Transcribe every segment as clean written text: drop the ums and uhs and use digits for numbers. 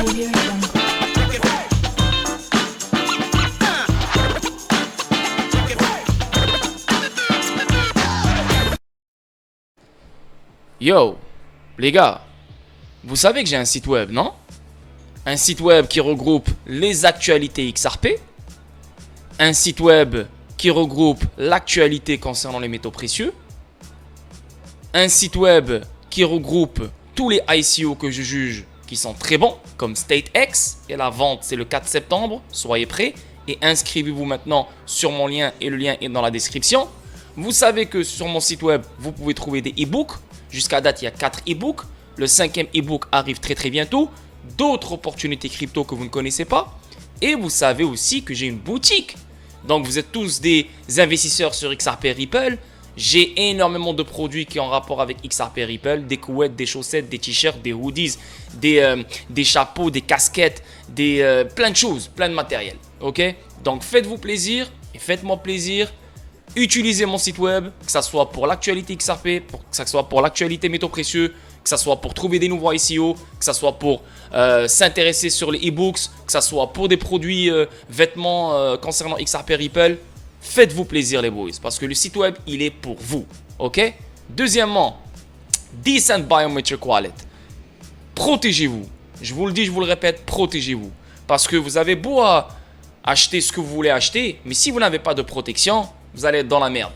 Audio Jungle. Yo, les gars, vous savez que j'ai un site web, non? Un site web qui regroupe les actualités XRP, un site web qui regroupe l'actualité concernant les métaux précieux, un site web qui regroupe tous les ICO que je juge qui sont très bons, comme StateX, et la vente c'est le 4 septembre, soyez prêts, et inscrivez-vous maintenant sur mon lien, et le lien est dans la description. Vous savez que sur mon site web, vous pouvez trouver des e-books. Jusqu'à date, il y a 4 e-books. Le 5e e-book arrive très très bientôt. D'autres opportunités crypto que vous ne connaissez pas. Et vous savez aussi que j'ai une boutique. Donc vous êtes tous des investisseurs sur XRP Ripple. J'ai énormément de produits qui ont rapport avec XRP Ripple. Des couettes, des chaussettes, des t-shirts, des hoodies, des chapeaux, des casquettes, plein de choses, plein de matériel. Ok? Donc faites-vous plaisir et faites-moi plaisir. Utilisez mon site web, que ce soit pour l'actualité XRP, que ce soit pour l'actualité métaux précieux, que ce soit pour trouver des nouveaux ICO, que ce soit pour s'intéresser sur les e-books, que ce soit pour des produits vêtements concernant XRP Ripple. Faites-vous plaisir les boys, parce que le site web, il est pour vous. Ok? Deuxièmement, Decent Biometric Wallet. Protégez-vous. Je vous le dis, je vous le répète, protégez-vous. Parce que vous avez beau acheter ce que vous voulez acheter, mais si vous n'avez pas de protection, vous allez être dans la merde.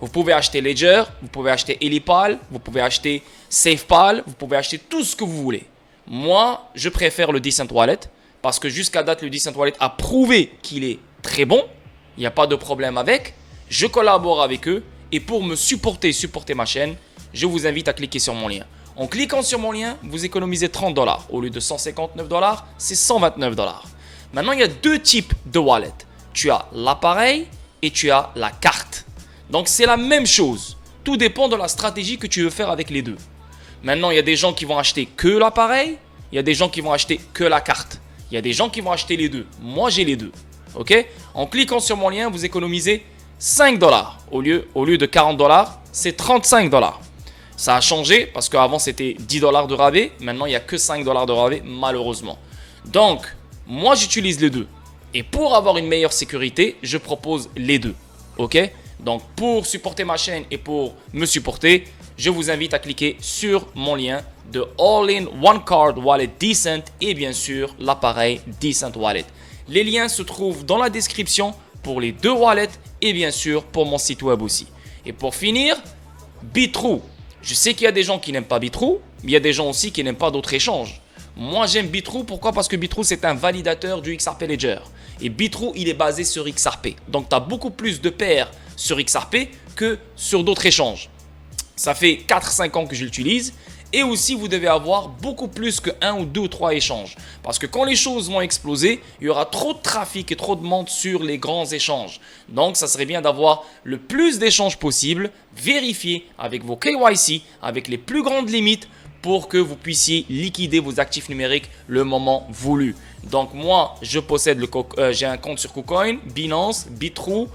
Vous pouvez acheter Ledger, vous pouvez acheter Helipal, vous pouvez acheter SafePal, vous pouvez acheter tout ce que vous voulez. Moi, je préfère le Decent Wallet parce que jusqu'à date, le Decent Wallet a prouvé qu'il est très bon. Il n'y a pas de problème avec. Je collabore avec eux et pour me supporter ma chaîne, je vous invite à cliquer sur mon lien. En cliquant sur mon lien, vous économisez 30 $. Au lieu de 159 $, c'est 129 $. Maintenant, il y a deux types de wallet. Tu as l'appareil et tu as la carte. Donc c'est la même chose. Tout dépend de la stratégie que tu veux faire avec les deux. Maintenant, il y a des gens qui vont acheter que l'appareil. Il y a des gens qui vont acheter que la carte. Il y a des gens qui vont acheter les deux. Moi, j'ai les deux. Ok? En cliquant sur mon lien, vous économisez 5 $. Au lieu de 40 $, c'est 35 $. Ça a changé parce qu'avant, c'était 10 $ de rabais. Maintenant, il n'y a que 5 $ de rabais, malheureusement. Donc, moi, j'utilise les deux. Et pour avoir une meilleure sécurité, je propose les deux. Ok? Donc, pour supporter ma chaîne et pour me supporter, je vous invite à cliquer sur mon lien de All-in One Card Wallet Decent et bien sûr l'appareil Decent Wallet. Les liens se trouvent dans la description pour les deux wallets et bien sûr pour mon site web aussi. Et pour finir, Bitrue. Je sais qu'il y a des gens qui n'aiment pas Bitrue, mais il y a des gens aussi qui n'aiment pas d'autres échanges. Moi, j'aime Bitrue. Pourquoi? Parce que Bitrue, c'est un validateur du XRP Ledger. Et Bitrue, il est basé sur XRP. Donc, tu as beaucoup plus de paires sur XRP que sur d'autres échanges. Ça fait 4-5 ans que je l'utilise. Et aussi, vous devez avoir beaucoup plus que 1 ou 2 ou 3 échanges. Parce que quand les choses vont exploser, il y aura trop de trafic et trop de monde sur les grands échanges. Donc, ça serait bien d'avoir le plus d'échanges possible, vérifier avec vos KYC, avec les plus grandes limites, pour que vous puissiez liquider vos actifs numériques le moment voulu. Donc moi, je possède j'ai un compte sur KuCoin, Binance, Bitrue,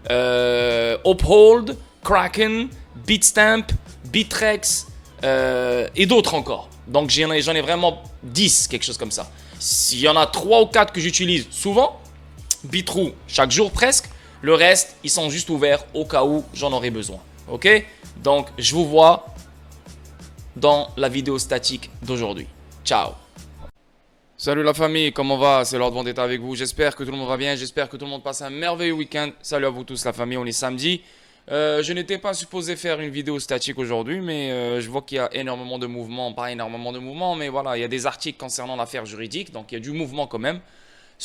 Uphold, Kraken, Bitstamp, Bittrex et d'autres encore. Donc j'en ai vraiment 10, quelque chose comme ça. S'il y en a 3 ou 4 que j'utilise souvent, Bitrue chaque jour presque, le reste, ils sont juste ouverts au cas où j'en aurai besoin. Ok? Donc je vous vois dans la vidéo statique d'aujourd'hui. Ciao. Salut la famille, comment va? C'est Lord Vendetta avec vous. J'espère que tout le monde va bien. J'espère que tout le monde passe un merveilleux week-end. Salut à vous tous la famille, on est samedi. Je n'étais pas supposé faire une vidéo statique aujourd'hui, mais je vois qu'il y a énormément de mouvements. Pas énormément de mouvements, mais voilà, il y a des articles concernant l'affaire juridique. Donc il y a du mouvement quand même.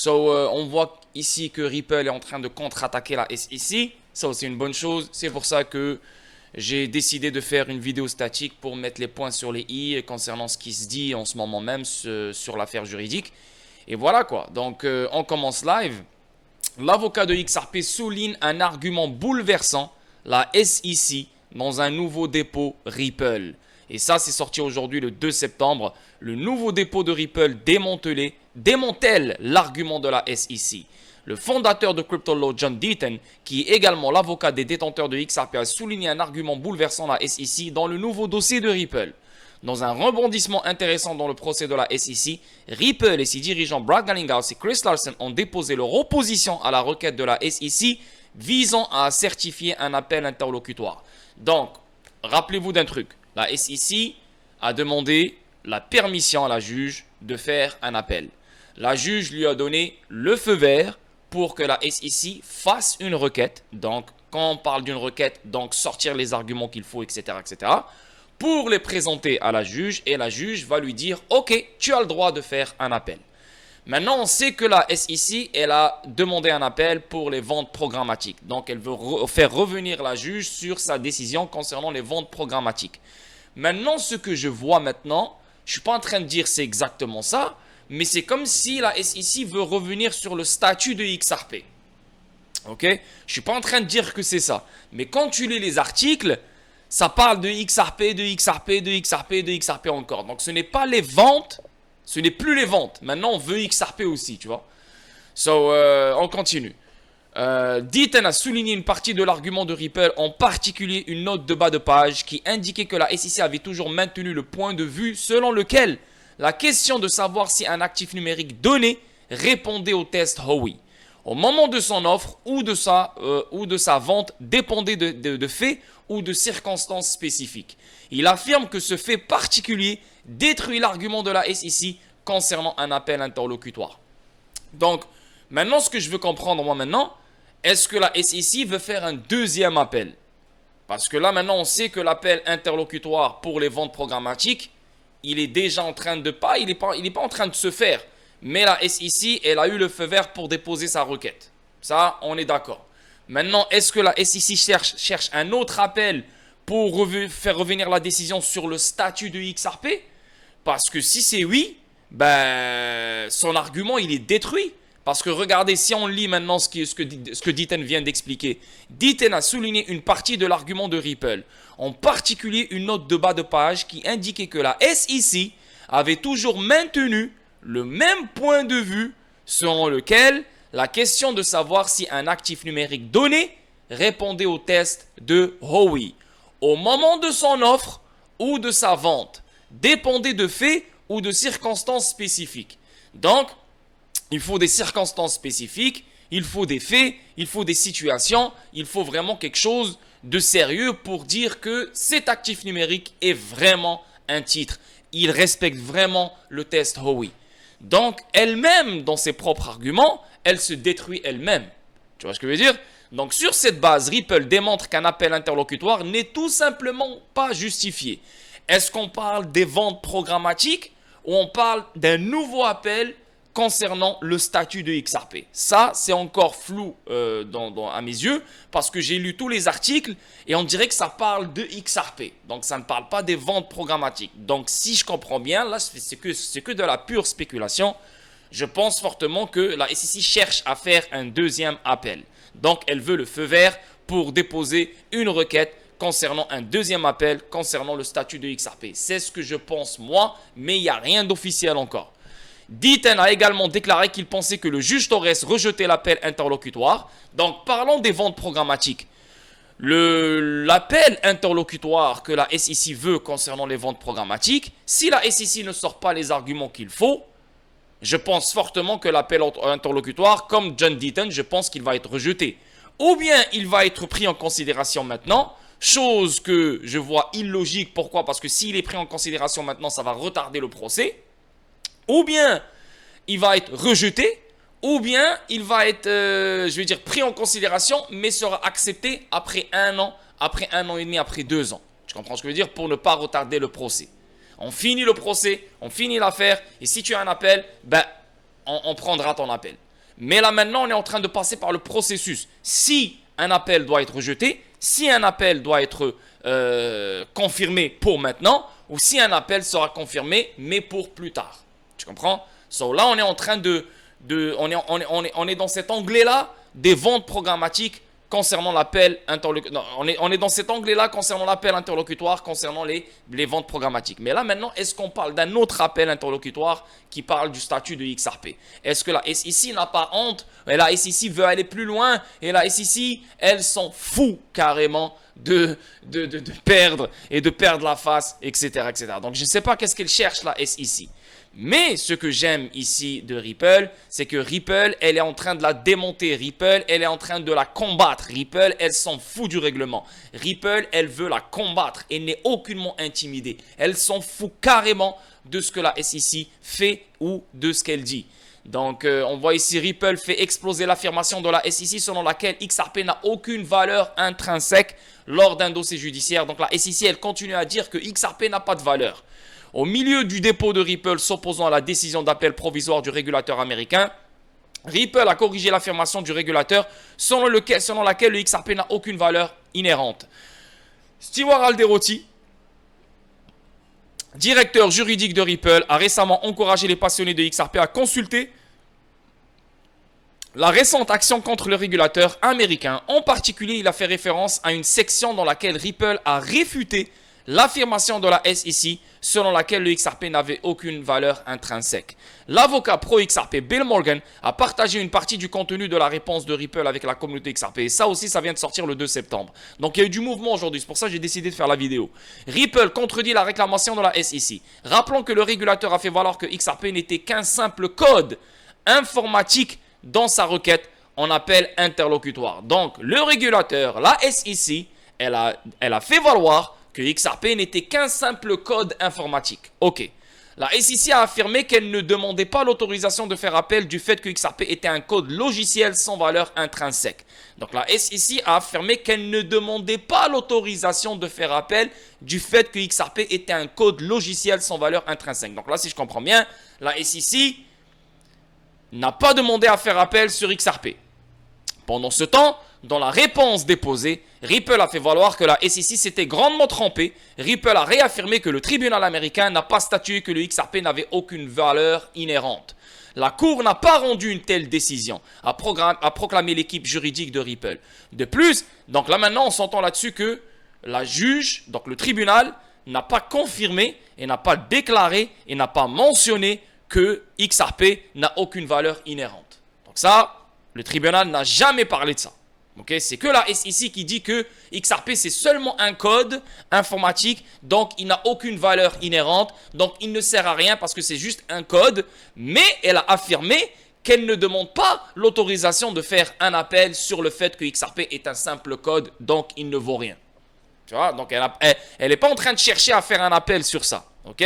On voit ici que Ripple est en train de contre-attaquer la SEC. Ça, c'est une bonne chose. C'est pour ça que j'ai décidé de faire une vidéo statique pour mettre les points sur les i concernant ce qui se dit en ce moment même sur l'affaire juridique. Et voilà quoi. Donc on commence live. L'avocat de XRP souligne un argument bouleversant, la SEC, dans un nouveau dépôt Ripple. Et ça, c'est sorti aujourd'hui le 2 septembre. Le nouveau dépôt de Ripple démantèle l'argument de la SEC. Le fondateur de CryptoLaw, John Deaton, qui est également l'avocat des détenteurs de XRP, a souligné un argument bouleversant la SEC dans le nouveau dossier de Ripple. Dans un rebondissement intéressant dans le procès de la SEC, Ripple et ses dirigeants Brad Garlinghouse et Chris Larsen ont déposé leur opposition à la requête de la SEC visant à certifier un appel interlocutoire. Donc, rappelez-vous d'un truc. La SEC a demandé la permission à la juge de faire un appel. La juge lui a donné le feu vert pour que la SEC fasse une requête. Donc, quand on parle d'une requête, donc sortir les arguments qu'il faut, etc., etc., pour les présenter à la juge, et la juge va lui dire « Ok, tu as le droit de faire un appel ». Maintenant, on sait que la SEC, elle a demandé un appel pour les ventes programmatiques. Donc, elle veut faire revenir la juge sur sa décision concernant les ventes programmatiques. Maintenant, ce que je vois maintenant, je ne suis pas en train de dire c'est exactement ça, mais c'est comme si la SEC veut revenir sur le statut de XRP. Ok? Je ne suis pas en train de dire que c'est ça. Mais quand tu lis les articles, ça parle de XRP, de XRP, de XRP, de XRP encore. Donc, ce n'est pas les ventes, ce n'est plus les ventes. Maintenant, on veut XRP aussi, tu vois. On continue. Deaton a souligné une partie de l'argument de Ripple, en particulier une note de bas de page qui indiquait que la SEC avait toujours maintenu le point de vue selon lequel la question de savoir si un actif numérique donné répondait au test Howey au moment de son offre ou de sa vente dépendait de faits ou de circonstances spécifiques. Il affirme que ce fait particulier détruit l'argument de la SEC concernant un appel interlocutoire. Donc, maintenant, ce que je veux comprendre, moi, maintenant, est-ce que la SEC veut faire un deuxième appel? Parce que là, maintenant, on sait que l'appel interlocutoire pour les ventes programmatiques, il est déjà en train de pas, il n'est pas en train de se faire. Mais la SEC, elle a eu le feu vert pour déposer sa requête. Ça, on est d'accord. Maintenant, est-ce que la SEC cherche un autre appel pour faire revenir la décision sur le statut de XRP? Parce que si c'est oui, ben, son argument, il est détruit. Parce que regardez, si on lit maintenant ce que Deaton vient d'expliquer, Deaton a souligné une partie de l'argument de Ripple, en particulier une note de bas de page qui indiquait que la SEC avait toujours maintenu le même point de vue selon lequel la question de savoir si un actif numérique donné répondait au test de Howey au moment de son offre ou de sa vente dépendait de faits ou de circonstances spécifiques. Donc, il faut des circonstances spécifiques, il faut des faits, il faut des situations, il faut vraiment quelque chose de sérieux pour dire que cet actif numérique est vraiment un titre. Il respecte vraiment le test Howey. Donc, elle-même, dans ses propres arguments, elle se détruit elle-même. Tu vois ce que je veux dire? Donc, sur cette base, Ripple démontre qu'un appel interlocutoire n'est tout simplement pas justifié. Est-ce qu'on parle des ventes programmatiques ou on parle d'un nouveau appel concernant le statut de XRP? Ça, c'est encore flou à mes yeux parce que j'ai lu tous les articles et on dirait que ça parle de XRP. Donc, ça ne parle pas des ventes programmatiques. Donc, si je comprends bien, là, c'est que de la pure spéculation. Je pense fortement que la SEC cherche à faire un deuxième appel. Donc, elle veut le feu vert pour déposer une requête concernant un deuxième appel concernant le statut de XRP. C'est ce que je pense moi, mais il n'y a rien d'officiel encore. Deaton a également déclaré qu'il pensait que le juge Torres rejetait l'appel interlocutoire. Donc, parlons des ventes programmatiques. L'appel interlocutoire que la SEC veut concernant les ventes programmatiques, si la SEC ne sort pas les arguments qu'il faut, je pense fortement que l'appel interlocutoire, comme John Deaton, je pense qu'il va être rejeté. Ou bien il va être pris en considération maintenant, chose que je vois illogique. Pourquoi? Parce que s'il est pris en considération maintenant, ça va retarder le procès. Ou bien il va être rejeté, ou bien il va être, pris en considération, mais sera accepté après 1 an, après 1 an et demi, après 2 ans. Tu comprends ce que je veux dire? Pour ne pas retarder le procès. On finit le procès, on finit l'affaire, et si tu as un appel, ben, on prendra ton appel. Mais là maintenant, on est en train de passer par le processus. Si un appel doit être rejeté, si un appel doit être confirmé pour maintenant, ou si un appel sera confirmé, mais pour plus tard. Tu comprends? Là, on est en train on est dans cet onglet-là des ventes programmatiques concernant l'appel interlocutoire. On est dans cet anglais-là concernant l'appel interlocutoire, concernant les ventes programmatiques. Mais là, maintenant, est-ce qu'on parle d'un autre appel interlocutoire qui parle du statut de XRP? Est-ce que la SEC n'a pas honte? Et la SEC veut aller plus loin? Et la SEC, elle s'en fout carrément de perdre et de perdre la face, etc., etc. Donc, je ne sais pas qu'est-ce qu'elle cherche, la SEC. Mais ce que j'aime ici de Ripple, c'est que Ripple, elle est en train de la démonter. Ripple, elle est en train de la combattre. Ripple, elle s'en fout du règlement. Ripple, elle veut la combattre. Elle n'est aucunement intimidée. Elle s'en fout carrément de ce que la SEC fait ou de ce qu'elle dit. Donc, on voit ici Ripple fait exploser l'affirmation de la SEC selon laquelle XRP n'a aucune valeur intrinsèque lors d'un dossier judiciaire. Donc, la SEC, elle continue à dire que XRP n'a pas de valeur. Au milieu du dépôt de Ripple s'opposant à la décision d'appel provisoire du régulateur américain, Ripple a corrigé l'affirmation du régulateur selon laquelle le XRP n'a aucune valeur inhérente. Stewart Alderoty, directeur juridique de Ripple, a récemment encouragé les passionnés de XRP à consulter la récente action contre le régulateur américain. En particulier, il a fait référence à une section dans laquelle Ripple a réfuté l'affirmation de la SEC selon laquelle le XRP n'avait aucune valeur intrinsèque. L'avocat pro-XRP Bill Morgan a partagé une partie du contenu de la réponse de Ripple avec la communauté XRP. Et ça aussi, ça vient de sortir le 2 septembre. Donc, il y a eu du mouvement aujourd'hui. C'est pour ça que j'ai décidé de faire la vidéo. Ripple contredit la réclamation de la SEC. Rappelons que le régulateur a fait valoir que XRP n'était qu'un simple code informatique dans sa requête en appel interlocutoire. Donc, le régulateur, la SEC, elle a fait valoir que XRP n'était qu'un simple code informatique. Ok. La SEC a affirmé qu'elle ne demandait pas l'autorisation de faire appel du fait que XRP était un code logiciel sans valeur intrinsèque. Donc la SEC a affirmé qu'elle ne demandait pas l'autorisation de faire appel du fait que XRP était un code logiciel sans valeur intrinsèque. Donc là, si je comprends bien, la SEC n'a pas demandé à faire appel sur XRP. Pendant ce temps, dans la réponse déposée, Ripple a fait valoir que la SEC s'était grandement trompée. Ripple a réaffirmé que le tribunal américain n'a pas statué que le XRP n'avait aucune valeur inhérente. La Cour n'a pas rendu une telle décision, a proclamé l'équipe juridique de Ripple. De plus, donc là maintenant on s'entend là-dessus que la juge, donc le tribunal, n'a pas confirmé et n'a pas déclaré et n'a pas mentionné que XRP n'a aucune valeur inhérente. Donc ça, le tribunal n'a jamais parlé de ça. Okay? C'est que la SEC qui dit que XRP c'est seulement un code informatique, donc il n'a aucune valeur inhérente, donc il ne sert à rien parce que c'est juste un code, mais elle a affirmé qu'elle ne demande pas l'autorisation de faire un appel sur le fait que XRP est un simple code, donc il ne vaut rien. Tu vois, donc elle n'est pas en train de chercher à faire un appel sur ça. Ok?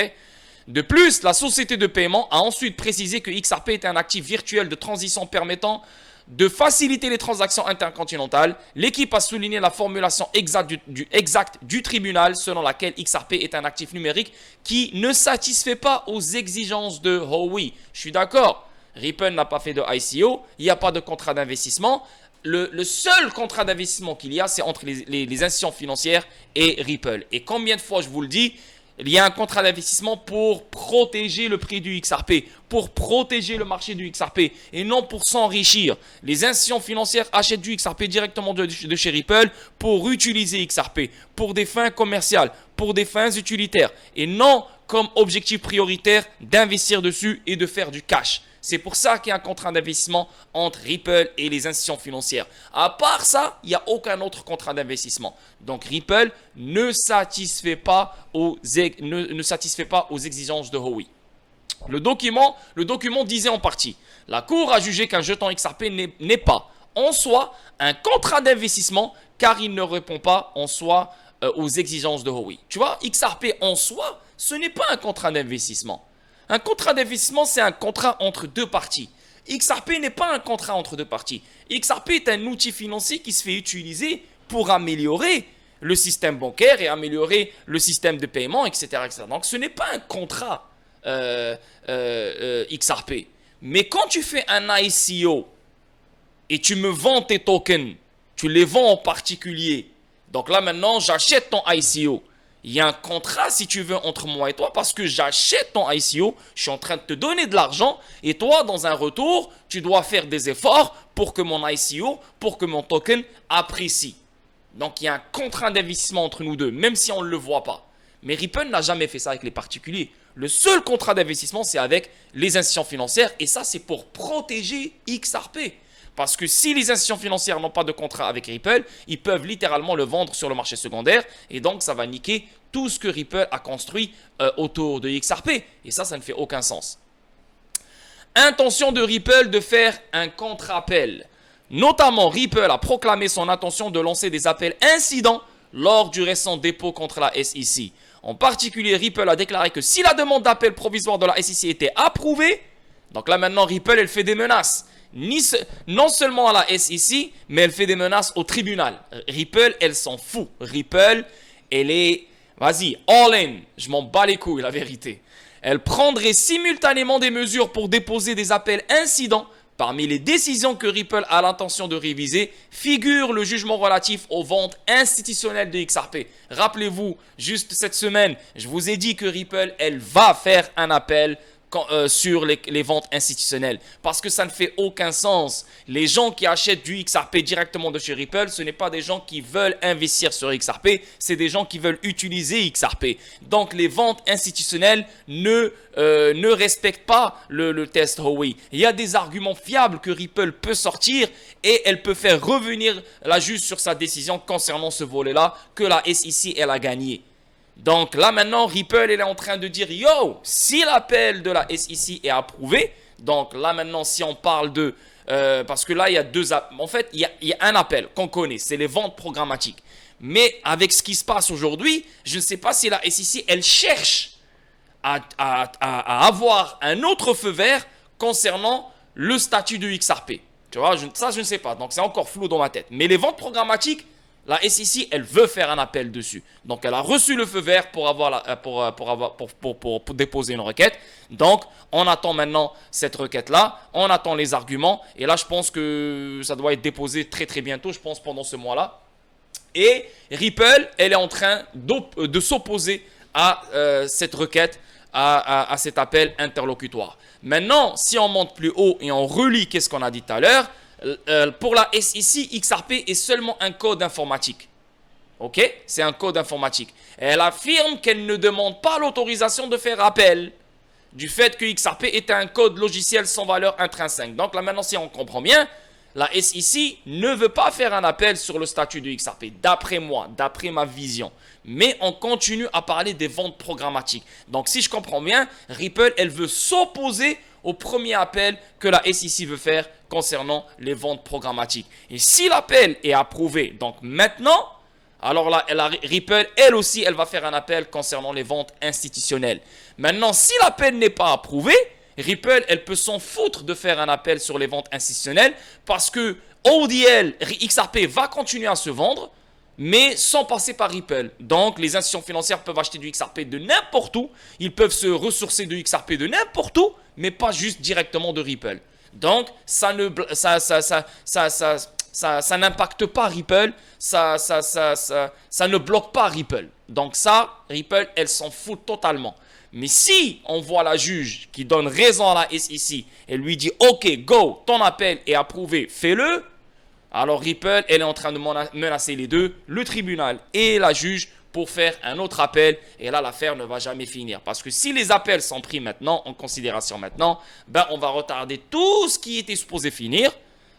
De plus, la société de paiement a ensuite précisé que XRP est un actif virtuel de transition permettant de faciliter les transactions intercontinentales. L'équipe a souligné la formulation exacte du tribunal selon laquelle XRP est un actif numérique qui ne satisfait pas aux exigences de Howey. Je suis d'accord, Ripple n'a pas fait de ICO, il n'y a pas de contrat d'investissement. Le seul contrat d'investissement qu'il y a, c'est entre les institutions financières et Ripple. Et combien de fois je vous le dis, il y a un contrat d'investissement pour protéger le prix du XRP, pour protéger le marché du XRP et non pour s'enrichir. Les institutions financières achètent du XRP directement de chez Ripple pour utiliser XRP, pour des fins commerciales, pour des fins utilitaires et non comme objectif prioritaire d'investir dessus et de faire du cash. C'est pour ça qu'il y a un contrat d'investissement entre Ripple et les institutions financières. À part ça, il n'y a aucun autre contrat d'investissement. Donc Ripple ne satisfait pas aux exigences de Howey. Le document disait en partie, la Cour a jugé qu'un jeton XRP n'est pas en soi un contrat d'investissement car il ne répond pas en soi aux exigences de Howey. Tu vois, XRP en soi, ce n'est pas un contrat d'investissement. Un contrat d'investissement, c'est un contrat entre deux parties. XRP n'est pas un contrat entre deux parties. XRP est un outil financier qui se fait utiliser pour améliorer le système bancaire et améliorer le système de paiement, etc. etc. Donc, ce n'est pas un contrat XRP. Mais quand tu fais un ICO et tu me vends tes tokens, tu les vends en particulier. Donc là, maintenant, j'achète ton ICO. Il y a un contrat, si tu veux, entre moi et toi parce que j'achète ton ICO, je suis en train de te donner de l'argent et toi, dans un retour, tu dois faire des efforts pour que mon ICO, pour que mon token apprécie. Donc, il y a un contrat d'investissement entre nous deux, même si on ne le voit pas. Mais Ripple n'a jamais fait ça avec les particuliers. Le seul contrat d'investissement, c'est avec les institutions financières. Et ça, c'est pour protéger XRP. Parce que si les institutions financières n'ont pas de contrat avec Ripple, ils peuvent littéralement le vendre sur le marché secondaire. Et donc, ça va niquer tout ce que Ripple a construit autour de XRP. Et ça ne fait aucun sens. Intention de Ripple de faire un contre-appel. Notamment, Ripple a proclamé son intention de lancer des appels incidents lors du récent dépôt contre la SEC. En particulier, Ripple a déclaré que si la demande d'appel provisoire de la SEC était approuvée, donc là maintenant Ripple elle fait des menaces. Non seulement à la SEC, mais elle fait des menaces au tribunal. Ripple, elle s'en fout. Ripple, elle est, vas-y, all in. Je m'en bats les couilles, la vérité. Elle prendrait simultanément des mesures pour déposer des appels incidents. Parmi les décisions que Ripple a l'intention de réviser, figure le jugement relatif aux ventes institutionnelles de XRP. Rappelez-vous, juste cette semaine, je vous ai dit que Ripple, elle va faire un appel sur les ventes institutionnelles. Parce que ça ne fait aucun sens. Les gens qui achètent du XRP directement de chez Ripple, ce n'est pas des gens qui veulent investir sur XRP, c'est des gens qui veulent utiliser XRP. Donc les ventes institutionnelles ne respectent pas le test Howey. Il y a des arguments fiables que Ripple peut sortir et elle peut faire revenir la juge sur sa décision concernant ce volet-là que la SEC elle a gagné. Donc là maintenant, Ripple elle est en train de dire yo, si l'appel de la SEC est approuvé, donc là maintenant si on parle de parce que là il y a il y a un appel qu'on connaît, c'est les ventes programmatiques. Mais avec ce qui se passe aujourd'hui, je ne sais pas si la SEC elle cherche à avoir un autre feu vert concernant le statut de XRP. Tu vois, ça je ne sais pas, donc c'est encore flou dans ma tête. Mais les ventes programmatiques, la SEC, elle veut faire un appel dessus. Donc, elle a reçu le feu vert pour déposer une requête. Donc, on attend maintenant cette requête-là. On attend les arguments. Et là, je pense que ça doit être déposé très, très bientôt. Je pense pendant ce mois-là. Et Ripple, elle est en train de s'opposer à cette requête, à cet appel interlocutoire. Maintenant, si on monte plus haut et on relit qu'est-ce qu'on a dit tout à l'heure, pour la SEC, XRP est seulement un code informatique. Ok? C'est un code informatique. Elle affirme qu'elle ne demande pas l'autorisation de faire appel du fait que XRP est un code logiciel sans valeur intrinsèque. Donc là maintenant, si on comprend bien, la SEC ne veut pas faire un appel sur le statut de XRP, d'après moi, d'après ma vision. Mais on continue à parler des ventes programmatiques. Donc si je comprends bien, Ripple, elle veut s'opposer au premier appel que la SEC veut faire concernant les ventes programmatiques. Et si l'appel est approuvé, donc maintenant, alors là, Ripple, elle aussi, elle va faire un appel concernant les ventes institutionnelles. Maintenant, si l'appel n'est pas approuvé, Ripple, elle peut s'en foutre de faire un appel sur les ventes institutionnelles parce que ODL, XRP va continuer à se vendre, mais sans passer par Ripple. Donc, les institutions financières peuvent acheter du XRP de n'importe où. Ils peuvent se ressourcer de XRP de n'importe où, mais pas juste directement de Ripple. Donc, ça n'impacte pas Ripple, ça ne bloque pas Ripple. Donc ça, Ripple, elle s'en fout totalement. Mais si on voit la juge qui donne raison à la SEC et lui dit « Ok, go, ton appel est approuvé, fais-le », alors Ripple, elle est en train de menacer les deux, le tribunal et la juge, pour faire un autre appel. Et là, l'affaire ne va jamais finir. Parce que si les appels sont pris maintenant, en considération maintenant, ben on va retarder tout ce qui était supposé finir.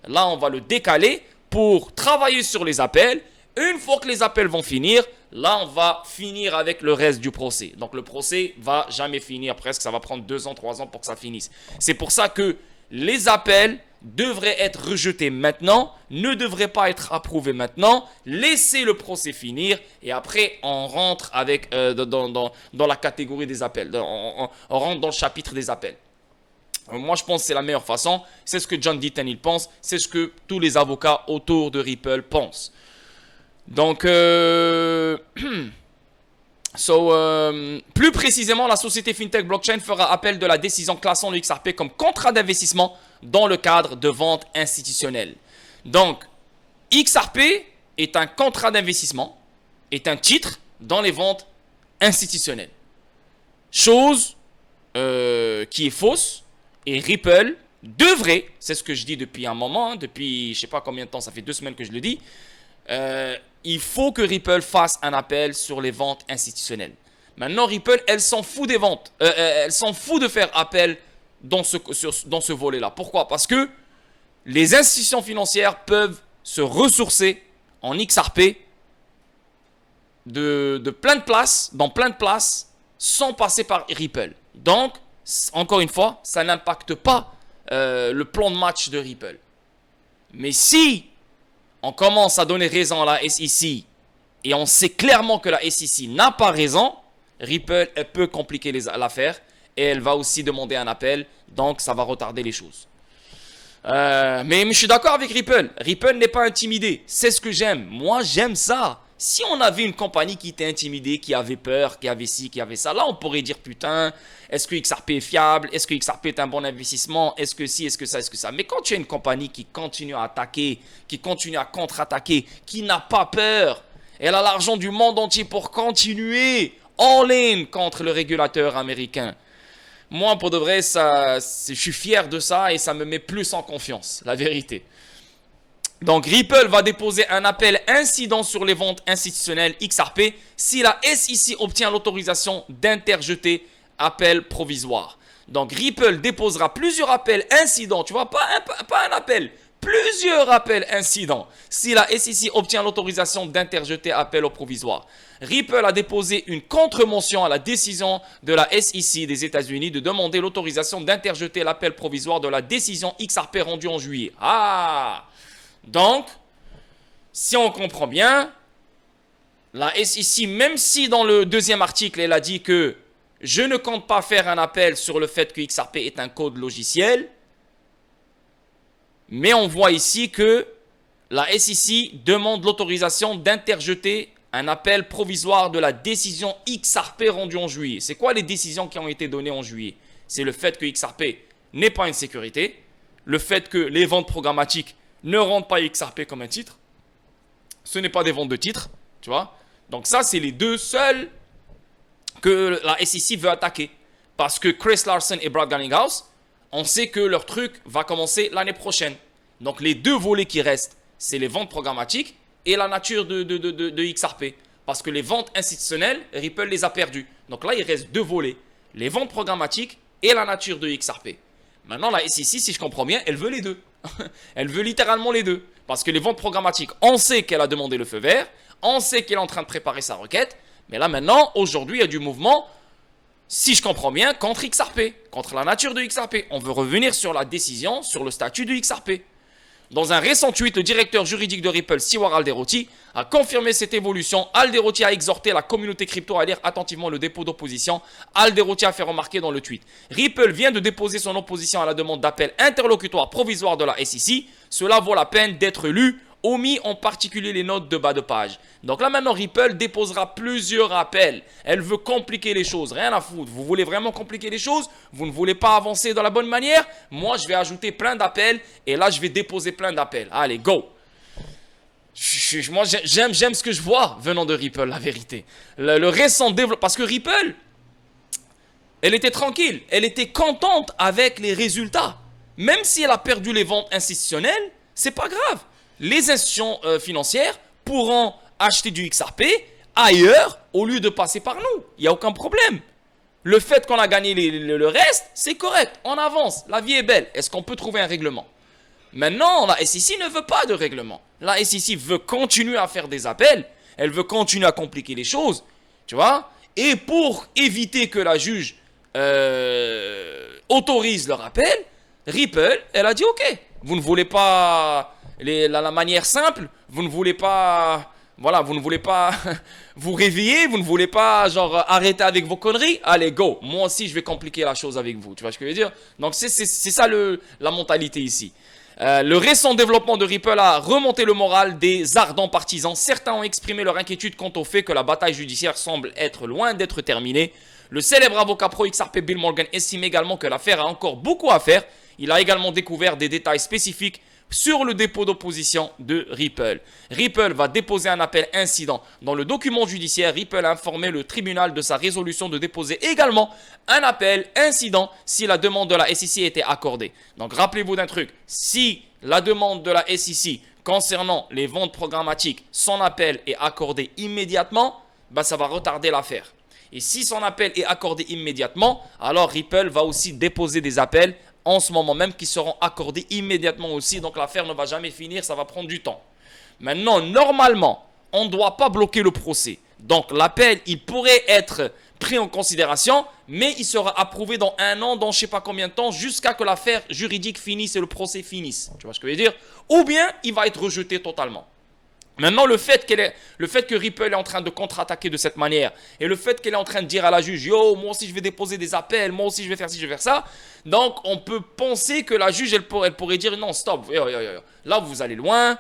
Là, on va le décaler pour travailler sur les appels. Une fois que les appels vont finir, là, on va finir avec le reste du procès. Donc, le procès va jamais finir. Presque, ça va prendre 2 ans, 3 ans pour que ça finisse. C'est pour ça que les appels devraient être rejetés maintenant, ne devraient pas être approuvés maintenant. Laissez le procès finir et après, on rentre avec, dans la catégorie des appels. On rentre dans le chapitre des appels. Moi, je pense que c'est la meilleure façon. C'est ce que John Deaton il pense. C'est ce que tous les avocats autour de Ripple pensent. Donc, plus précisément, la société FinTech Blockchain fera appel de la décision classant le XRP comme contrat d'investissement dans le cadre de ventes institutionnelles. Donc, XRP est un contrat d'investissement, est un titre dans les ventes institutionnelles. Chose qui est fausse. Et Ripple, devrait, c'est ce que je dis depuis un moment, depuis je sais pas combien de temps, ça fait 2 semaines que je le dis, il faut que Ripple fasse un appel sur les ventes institutionnelles. Maintenant, Ripple, elle s'en fout des ventes. Elle s'en fout de faire appel dans ce volet-là. Pourquoi? Parce que les institutions financières peuvent se ressourcer en XRP de plein de places, dans plein de places, sans passer par Ripple. Donc, encore une fois, ça n'impacte pas le plan de match de Ripple. Mais si on commence à donner raison à la SEC et on sait clairement que la SEC n'a pas raison, Ripple, elle peut compliquer l'affaire et elle va aussi demander un appel, donc ça va retarder les choses. Mais je suis d'accord avec Ripple. Ripple n'est pas intimidé. C'est ce que j'aime. Moi, j'aime ça. Si on avait une compagnie qui était intimidée, qui avait peur, qui avait ci, qui avait ça, là, on pourrait dire putain, est-ce que XRP est fiable? Est-ce que XRP est un bon investissement? Est-ce que ci, est-ce que ça, est-ce que ça? Mais quand tu as une compagnie qui continue à attaquer, qui continue à contre-attaquer, qui n'a pas peur, elle a l'argent du monde entier pour continuer all-in contre le régulateur américain. Moi, pour de vrai, je suis fier de ça et ça me met plus en confiance, la vérité. Donc, Ripple va déposer un appel incident sur les ventes institutionnelles XRP si la SEC obtient l'autorisation d'interjeter appel provisoire. Donc, Ripple déposera plusieurs appels incidents, tu vois, pas un appel, plusieurs appels incidents si la SEC obtient l'autorisation d'interjeter appel au provisoire. Ripple a déposé une contre-mention à la décision de la SEC des États-Unis de demander l'autorisation d'interjeter l'appel provisoire de la décision XRP rendue en juillet. Ah! Donc, si on comprend bien, la SEC, même si dans le deuxième article, elle a dit que je ne compte pas faire un appel sur le fait que XRP est un code logiciel, mais on voit ici que la SEC demande l'autorisation d'interjeter un appel provisoire de la décision XRP rendue en juillet. C'est quoi les décisions qui ont été données en juillet? C'est le fait que XRP n'est pas une sécurité, le fait que les ventes programmatiques ne rendent pas XRP comme un titre. Ce n'est pas des ventes de titres, tu vois. Donc ça, c'est les deux seuls que la SEC veut attaquer. Parce que Chris Larsen et Brad Garlinghouse, on sait que leur truc va commencer l'année prochaine. Donc les deux volets qui restent, c'est les ventes programmatiques et la nature de XRP. Parce que les ventes institutionnelles, Ripple les a perdues. Donc là, il reste deux volets. Les ventes programmatiques et la nature de XRP. Maintenant, la SEC, si je comprends bien, elle veut les deux. Elle veut littéralement les deux. Parce que les ventes programmatiques, on sait qu'elle a demandé le feu vert. On sait qu'elle est en train de préparer sa requête. Mais là, maintenant, aujourd'hui, il y a du mouvement, si je comprends bien, contre XRP. Contre la nature de XRP. On veut revenir sur la décision, sur le statut de XRP. Dans un récent tweet, le directeur juridique de Ripple, Seward Alderoty, a confirmé cette évolution. Alderoty a exhorté la communauté crypto à lire attentivement le dépôt d'opposition. Alderoty a fait remarquer dans le tweet: Ripple vient de déposer son opposition à la demande d'appel interlocutoire provisoire de la SEC. Cela vaut la peine d'être lu, omis en particulier les notes de bas de page. Donc là maintenant, Ripple déposera plusieurs appels. Elle veut compliquer les choses, rien à foutre. Vous voulez vraiment compliquer les choses? Vous ne voulez pas avancer de la bonne manière? Moi, je vais ajouter plein d'appels et là, je vais déposer plein d'appels. Allez, go! Moi, j'aime ce que je vois venant de Ripple, la vérité. Le récent développement, parce que Ripple, elle était tranquille, elle était contente avec les résultats. Même si elle a perdu les ventes institutionnelles, c'est pas grave. Les institutions financières pourront acheter du XRP ailleurs au lieu de passer par nous. Il n'y a aucun problème. Le fait qu'on a gagné le reste, c'est correct. On avance. La vie est belle. Est-ce qu'on peut trouver un règlement? Maintenant, la SEC ne veut pas de règlement. La SEC veut continuer à faire des appels. Elle veut continuer à compliquer les choses. Tu vois? Et pour éviter que la juge autorise leur appel, Ripple, elle a dit ok, vous ne voulez pas la manière simple, vous ne voulez pas, voilà, vous ne voulez pas vous réveiller, vous ne voulez pas genre arrêter avec vos conneries, allez go, moi aussi je vais compliquer la chose avec vous, tu vois ce que je veux dire? Donc c'est ça la mentalité ici. Le récent développement de Ripple a remonté le moral des ardents partisans. Certains ont exprimé leur inquiétude quant au fait que la bataille judiciaire semble être loin d'être terminée. Le célèbre avocat pro-XRP Bill Morgan estime également que l'affaire a encore beaucoup à faire. Il a également découvert des détails spécifiques sur le dépôt d'opposition de Ripple. Ripple va déposer un appel incident. Dans le document judiciaire, Ripple a informé le tribunal de sa résolution de déposer également un appel incident si la demande de la SEC était accordée. Donc rappelez-vous d'un truc, si la demande de la SEC concernant les ventes programmatiques, son appel est accordé immédiatement, ça va retarder l'affaire. Et si son appel est accordé immédiatement, alors Ripple va aussi déposer des appels en ce moment même qui seront accordés immédiatement aussi. Donc l'affaire ne va jamais finir, ça va prendre du temps. Maintenant, normalement, on ne doit pas bloquer le procès. Donc l'appel, il pourrait être pris en considération, mais il sera approuvé dans 1 an, dans je ne sais pas combien de temps, jusqu'à que l'affaire juridique finisse et le procès finisse. Tu vois ce que je veux dire? Ou bien, il va être rejeté totalement. Maintenant, le fait que Ripple est en train de contre-attaquer de cette manière et le fait qu'elle est en train de dire à la juge « Yo, moi aussi je vais déposer des appels, moi aussi je vais faire ci, je vais faire ça », donc on peut penser que la juge, elle pourrait dire « Non, stop, là vous allez loin,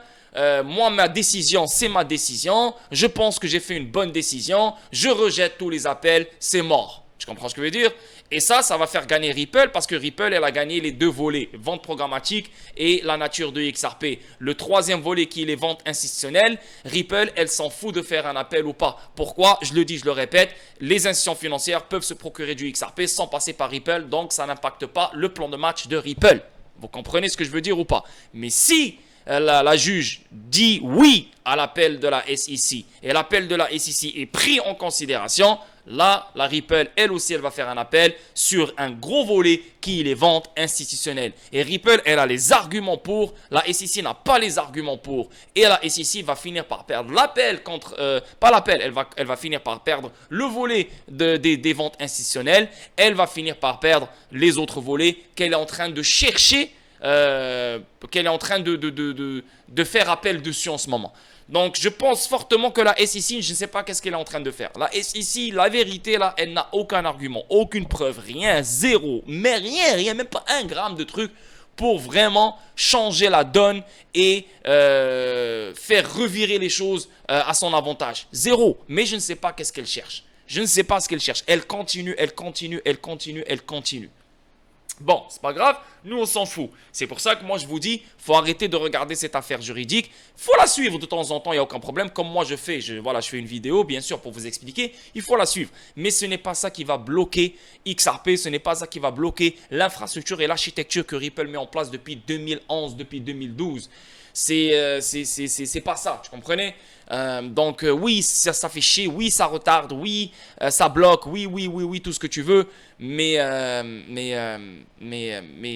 moi ma décision, c'est ma décision, je pense que j'ai fait une bonne décision, je rejette tous les appels, c'est mort ». Tu comprends ce que je veux dire? Et ça va faire gagner Ripple parce que Ripple, elle a gagné les 2 volets, vente programmatique et la nature de XRP. Le 3e volet qui est les ventes institutionnelles, Ripple, elle s'en fout de faire un appel ou pas. Pourquoi? Je le dis, je le répète, les institutions financières peuvent se procurer du XRP sans passer par Ripple, donc ça n'impacte pas le plan de match de Ripple. Vous comprenez ce que je veux dire ou pas? Mais si la juge dit oui à l'appel de la SEC et l'appel de la SEC est pris en considération, là, la Ripple, elle aussi, elle va faire un appel sur un gros volet qui est les ventes institutionnelles. Et Ripple, elle a les arguments pour, la SEC n'a pas les arguments pour. Et la SEC va finir par perdre l'appel contre, pas l'appel, elle va finir par perdre le volet des ventes institutionnelles. Elle va finir par perdre les autres volets qu'elle est en train de chercher, qu'elle est en train de faire appel dessus en ce moment. Donc, je pense fortement que la SEC, je ne sais pas qu'est-ce qu'elle est en train de faire. La SEC, la vérité, là, elle n'a aucun argument, aucune preuve, rien, zéro, mais rien, même pas 1 gramme de truc pour vraiment changer la donne et faire revirer les choses à son avantage. Zéro, mais je ne sais pas qu'est-ce qu'elle cherche. Je ne sais pas ce qu'elle cherche. Elle continue. Bon, c'est pas grave, nous on s'en fout. C'est pour ça que moi je vous dis, faut arrêter de regarder cette affaire juridique. Faut la suivre de temps en temps, il n'y a aucun problème. Comme moi je fais, je fais une vidéo, bien sûr, pour vous expliquer. Il faut la suivre. Mais ce n'est pas ça qui va bloquer XRP, ce n'est pas ça qui va bloquer l'infrastructure et l'architecture que Ripple met en place depuis 2011, depuis 2012. C'est pas ça, tu comprenez? Donc oui, ça fait chier, oui, ça retarde, oui, ça bloque, oui, tout ce que tu veux, mais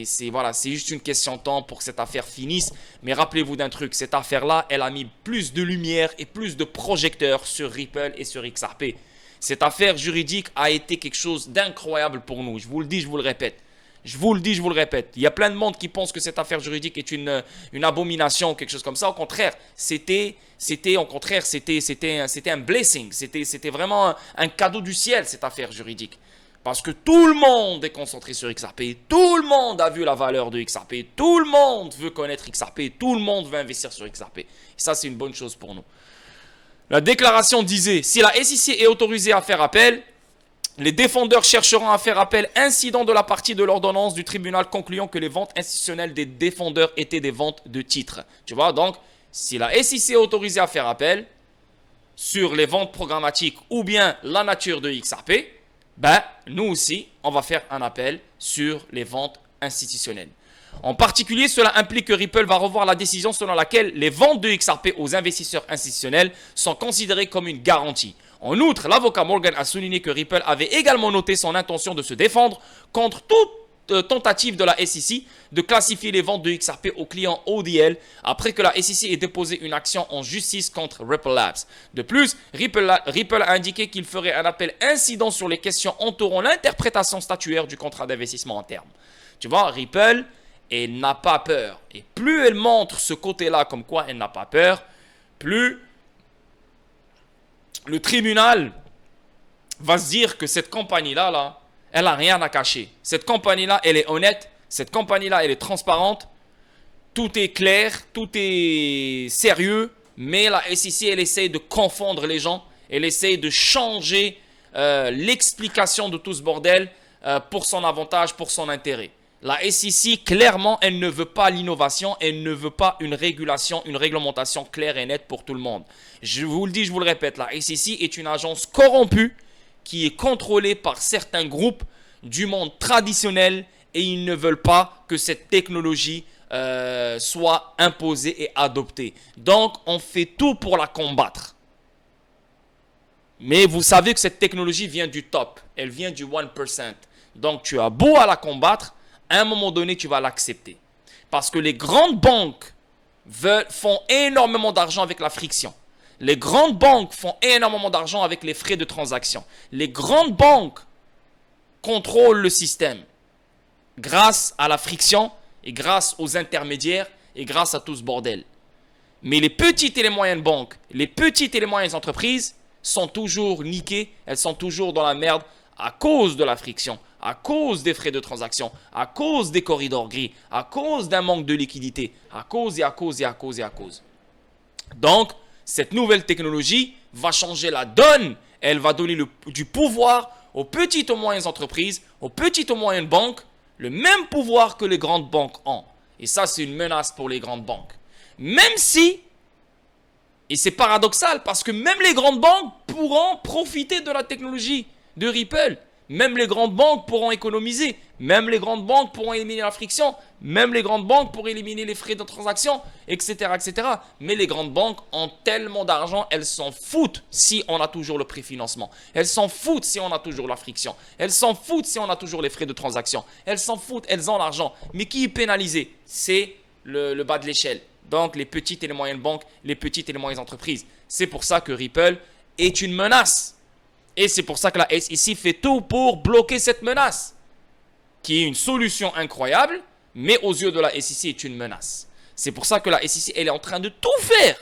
c'est juste une question de temps pour que cette affaire finisse. Mais rappelez-vous d'un truc, cette affaire-là, elle a mis plus de lumière et plus de projecteurs sur Ripple et sur XRP. Cette affaire juridique a été quelque chose d'incroyable pour nous, je vous le dis, je vous le répète. Je vous le dis, je vous le répète. Il y a plein de monde qui pense que cette affaire juridique est une abomination ou quelque chose comme ça. Au contraire, c'était un blessing. C'était vraiment un cadeau du ciel, cette affaire juridique. Parce que tout le monde est concentré sur XRP. Tout le monde a vu la valeur de XRP. Tout le monde veut connaître XRP. Tout le monde veut investir sur XRP. Et ça, c'est une bonne chose pour nous. La déclaration disait, si la SEC est autorisée à faire appel, les défendeurs chercheront à faire appel incident de la partie de l'ordonnance du tribunal concluant que les ventes institutionnelles des défendeurs étaient des ventes de titres. Tu vois, donc, si la SEC est autorisée à faire appel sur les ventes programmatiques ou bien la nature de XRP, nous aussi, on va faire un appel sur les ventes institutionnelles. En particulier, cela implique que Ripple va revoir la décision selon laquelle les ventes de XRP aux investisseurs institutionnels sont considérées comme une garantie. En outre, l'avocat Morgan a souligné que Ripple avait également noté son intention de se défendre contre toute tentative de la SEC de classifier les ventes de XRP aux clients ODL après que la SEC ait déposé une action en justice contre Ripple Labs. De plus, Ripple a indiqué qu'il ferait un appel incident sur les questions entourant l'interprétation statutaire du contrat d'investissement en terme. Tu vois, Ripple, elle n'a pas peur. Et plus elle montre ce côté-là comme quoi elle n'a pas peur, plus le tribunal va se dire que cette compagnie-là, elle n'a rien à cacher. Cette compagnie-là, elle est honnête. Cette compagnie-là, elle est transparente. Tout est clair, tout est sérieux. Mais la SEC, elle essaye de confondre les gens. Elle essaye de changer l'explication de tout ce bordel pour son avantage, pour son intérêt. La SEC, clairement, elle ne veut pas l'innovation, elle ne veut pas une régulation, une réglementation claire et nette pour tout le monde. Je vous le dis, je vous le répète, la SEC est une agence corrompue qui est contrôlée par certains groupes du monde traditionnel et ils ne veulent pas que cette technologie soit imposée et adoptée. Donc, on fait tout pour la combattre. Mais vous savez que cette technologie vient du top, elle vient du 1%. Donc, tu as beau à la combattre, à un moment donné, tu vas l'accepter. Parce que les grandes banques font énormément d'argent avec la friction. Les grandes banques font énormément d'argent avec les frais de transaction. Les grandes banques contrôlent le système grâce à la friction et grâce aux intermédiaires et grâce à tout ce bordel. Mais les petites et les moyennes banques, les petites et les moyennes entreprises sont toujours niquées, elles sont toujours dans la merde à cause de la friction, à cause des frais de transaction, à cause des corridors gris, à cause d'un manque de liquidité, à cause et à cause et à cause et à cause. Donc, cette nouvelle technologie va changer la donne. Elle va donner du pouvoir aux petites et moyennes entreprises, aux petites et moyennes banques, le même pouvoir que les grandes banques ont. Et ça, c'est une menace pour les grandes banques. Même si, et c'est paradoxal, parce que même les grandes banques pourront profiter de la technologie de Ripple. Même les grandes banques pourront économiser. Même les grandes banques pourront éliminer la friction. Même les grandes banques pourront éliminer les frais de transaction, etc., etc. Mais les grandes banques ont tellement d'argent, elles s'en foutent si on a toujours le préfinancement. Elles s'en foutent si on a toujours la friction. Elles s'en foutent si on a toujours les frais de transaction. Elles s'en foutent, elles ont l'argent. Mais qui est pénalisé? C'est le bas de l'échelle. Donc les petites et les moyennes banques, les petites et les moyennes entreprises. C'est pour ça que Ripple est une menace. Et c'est pour ça que la SEC fait tout pour bloquer cette menace, qui est une solution incroyable, mais aux yeux de la SEC est une menace. C'est pour ça que la SEC, elle est en train de tout faire,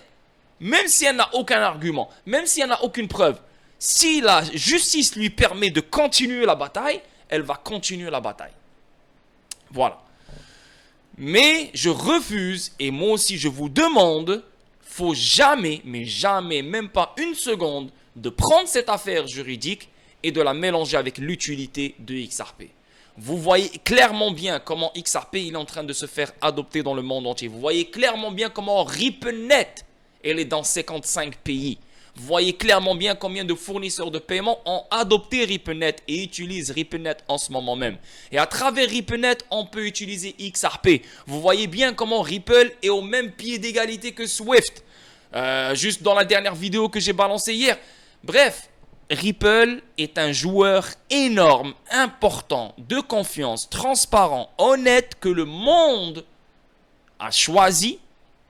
même si elle n'a aucun argument, même si elle n'a aucune preuve. Si la justice lui permet de continuer la bataille, elle va continuer la bataille. Voilà. Mais je refuse, et moi aussi je vous demande, faut jamais, mais jamais, même pas une seconde, de prendre cette affaire juridique et de la mélanger avec l'utilité de XRP. Vous voyez clairement bien comment XRP il est en train de se faire adopter dans le monde entier. Vous voyez clairement bien comment RippleNet elle est dans 55 pays. Vous voyez clairement bien combien de fournisseurs de paiement ont adopté RippleNet et utilisent RippleNet en ce moment même. Et à travers RippleNet, on peut utiliser XRP. Vous voyez bien comment Ripple est au même pied d'égalité que Swift. Juste dans la dernière vidéo que j'ai balancée hier. Bref, Ripple est un joueur énorme, important, de confiance, transparent, honnête que le monde a choisi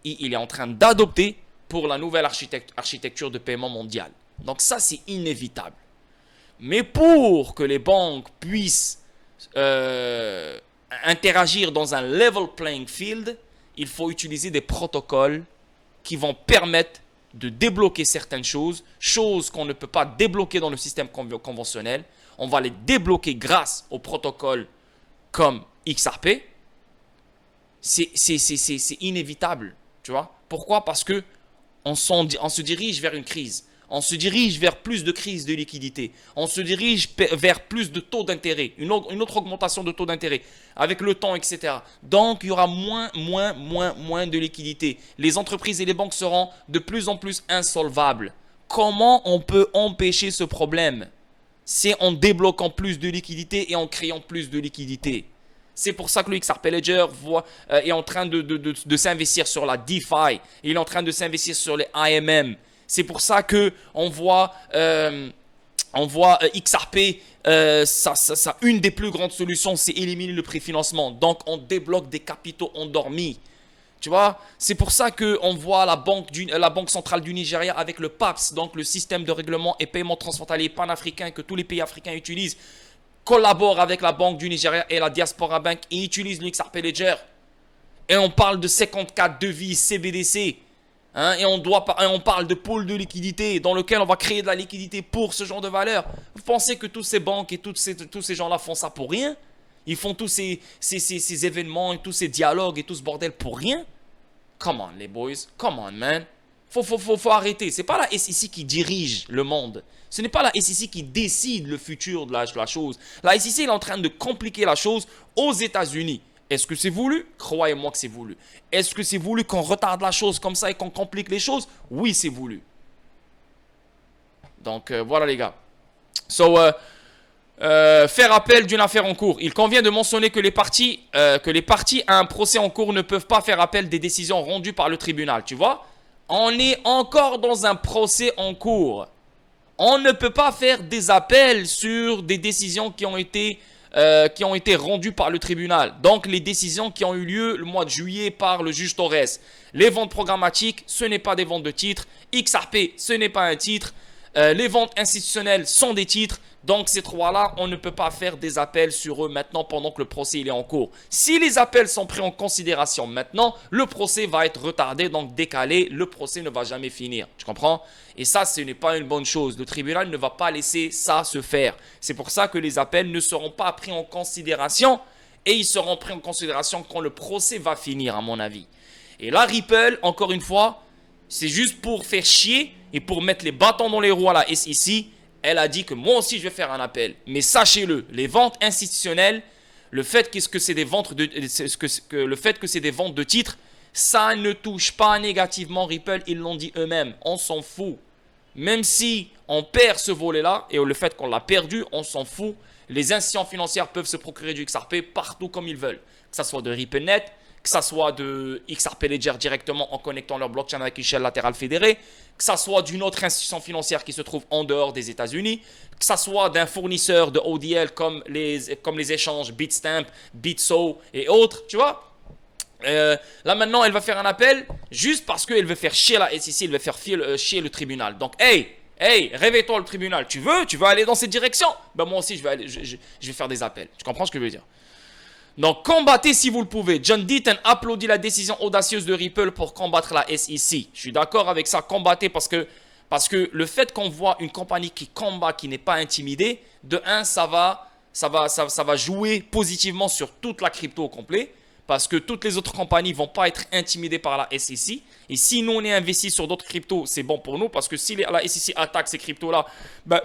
et il est en train d'adopter pour la nouvelle architecture de paiement mondiale. Donc ça, c'est inévitable. Mais pour que les banques puissent interagir dans un level playing field, il faut utiliser des protocoles qui vont permettre de débloquer certaines choses qu'on ne peut pas débloquer dans le système conventionnel. On va les débloquer grâce aux protocoles comme XRP. C'est inévitable, tu vois. Pourquoi? Parce que on se dirige vers une crise. On se dirige vers plus de crises de liquidité. On se dirige vers plus de taux d'intérêt, une autre augmentation de taux d'intérêt avec le temps, etc. Donc, il y aura moins de liquidité. Les entreprises et les banques seront de plus en plus insolvables. Comment on peut empêcher ce problème? C'est en débloquant plus de liquidité et en créant plus de liquidité. C'est pour ça que le XRP Ledger est en train de s'investir sur la DeFi. Il est en train de s'investir sur les AMM. C'est pour ça qu'on voit, XRP, une des plus grandes solutions, c'est éliminer le préfinancement. Donc, on débloque des capitaux endormis. Tu vois, c'est pour ça qu'on voit la banque centrale du Nigeria avec le PAPS, donc le système de règlement et paiement transfrontalier panafricain que tous les pays africains utilisent, collabore avec la banque du Nigeria et la Diaspora Bank et utilise le XRP Ledger. Et on parle de 54 devises CBDC. Hein, et on parle de pôle de liquidité dans lequel on va créer de la liquidité pour ce genre de valeur. Vous pensez que toutes ces banques et tous ces gens-là font ça pour rien? Ils font tous ces événements et tous ces dialogues et tout ce bordel pour rien? Come on les boys, come on man. Faut arrêter. C'est pas la SEC qui dirige le monde. Ce n'est pas la SEC qui décide le futur de la chose. La SEC est en train de compliquer la chose aux États-Unis. Est-ce que c'est voulu? Croyez-moi que c'est voulu. Est-ce que c'est voulu qu'on retarde la chose comme ça et qu'on complique les choses? Oui, c'est voulu. Donc, voilà les gars. Faire appel d'une affaire en cours. Il convient de mentionner que les parties à un procès en cours ne peuvent pas faire appel des décisions rendues par le tribunal. Tu vois? On est encore dans un procès en cours. On ne peut pas faire des appels sur des décisions qui ont été rendues par le tribunal. Donc, les décisions qui ont eu lieu le mois de juillet par le juge Torres. Les ventes programmatiques, ce n'est pas des ventes de titres. XRP, ce n'est pas un titre. Les ventes institutionnelles sont des titres. Donc, ces trois-là, on ne peut pas faire des appels sur eux maintenant pendant que le procès il est en cours. Si les appels sont pris en considération maintenant, le procès va être retardé, donc décalé. Le procès ne va jamais finir. Tu comprends? Et ça, ce n'est pas une bonne chose. Le tribunal ne va pas laisser ça se faire. C'est pour ça que les appels ne seront pas pris en considération et ils seront pris en considération quand le procès va finir, à mon avis. Et là, Ripple, encore une fois, c'est juste pour faire chier et pour mettre les bâtons dans les roues à la SEC. Elle a dit que moi aussi je vais faire un appel. Mais sachez-le, les ventes institutionnelles, le fait que c'est des ventes de titres, ça ne touche pas négativement Ripple, ils l'ont dit eux-mêmes. On s'en fout. Même si on perd ce volet-là, et le fait qu'on l'a perdu, on s'en fout. Les institutions financières peuvent se procurer du XRP partout comme ils veulent. Que ça soit de RippleNet, que ça soit de XRP Ledger directement en connectant leur blockchain avec une chaîne latérale fédérée, que ça soit d'une autre institution financière qui se trouve en dehors des États-Unis, que ça soit d'un fournisseur de ODL comme les échanges Bitstamp, Bitso et autres, tu vois. Là maintenant, elle va faire un appel juste parce qu'elle veut faire chier la SEC, elle veut faire chier le tribunal. Donc, hey, réveille-toi le tribunal. Tu veux aller dans cette direction? Ben moi aussi, je vais faire des appels. Tu comprends ce que je veux dire? Donc, combattez si vous le pouvez. John Deaton applaudit la décision audacieuse de Ripple pour combattre la SEC. Je suis d'accord avec ça, combattez parce que le fait qu'on voit une compagnie qui combat, qui n'est pas intimidée, de un, ça va jouer positivement sur toute la crypto au complet. Parce que toutes les autres compagnies ne vont pas être intimidées par la SEC. Et si nous, on est investi sur d'autres cryptos, c'est bon pour nous. Parce que si la SEC attaque ces cryptos-là, ben,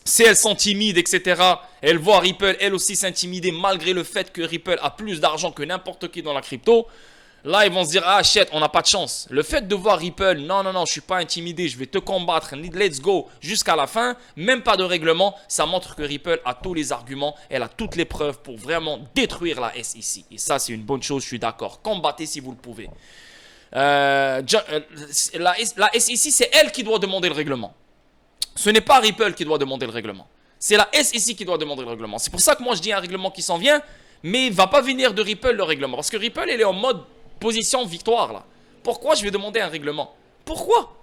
si elles sont timides, etc., elles voient Ripple, elles aussi s'intimider malgré le fait que Ripple a plus d'argent que n'importe qui dans la crypto. Là, ils vont se dire, ah shit, on n'a pas de chance. Le fait de voir Ripple, non, je ne suis pas intimidé, je vais te combattre, let's go, jusqu'à la fin, même pas de règlement, ça montre que Ripple a tous les arguments, elle a toutes les preuves pour vraiment détruire la SEC. Et ça, c'est une bonne chose, je suis d'accord. Combattez si vous le pouvez. La SEC, c'est elle qui doit demander le règlement. Ce n'est pas Ripple qui doit demander le règlement. C'est la SEC qui doit demander le règlement. C'est pour ça que moi, je dis un règlement qui s'en vient, mais il ne va pas venir de Ripple le règlement. Parce que Ripple, elle est en mode position victoire là. Pourquoi je vais demander un règlement? Pourquoi?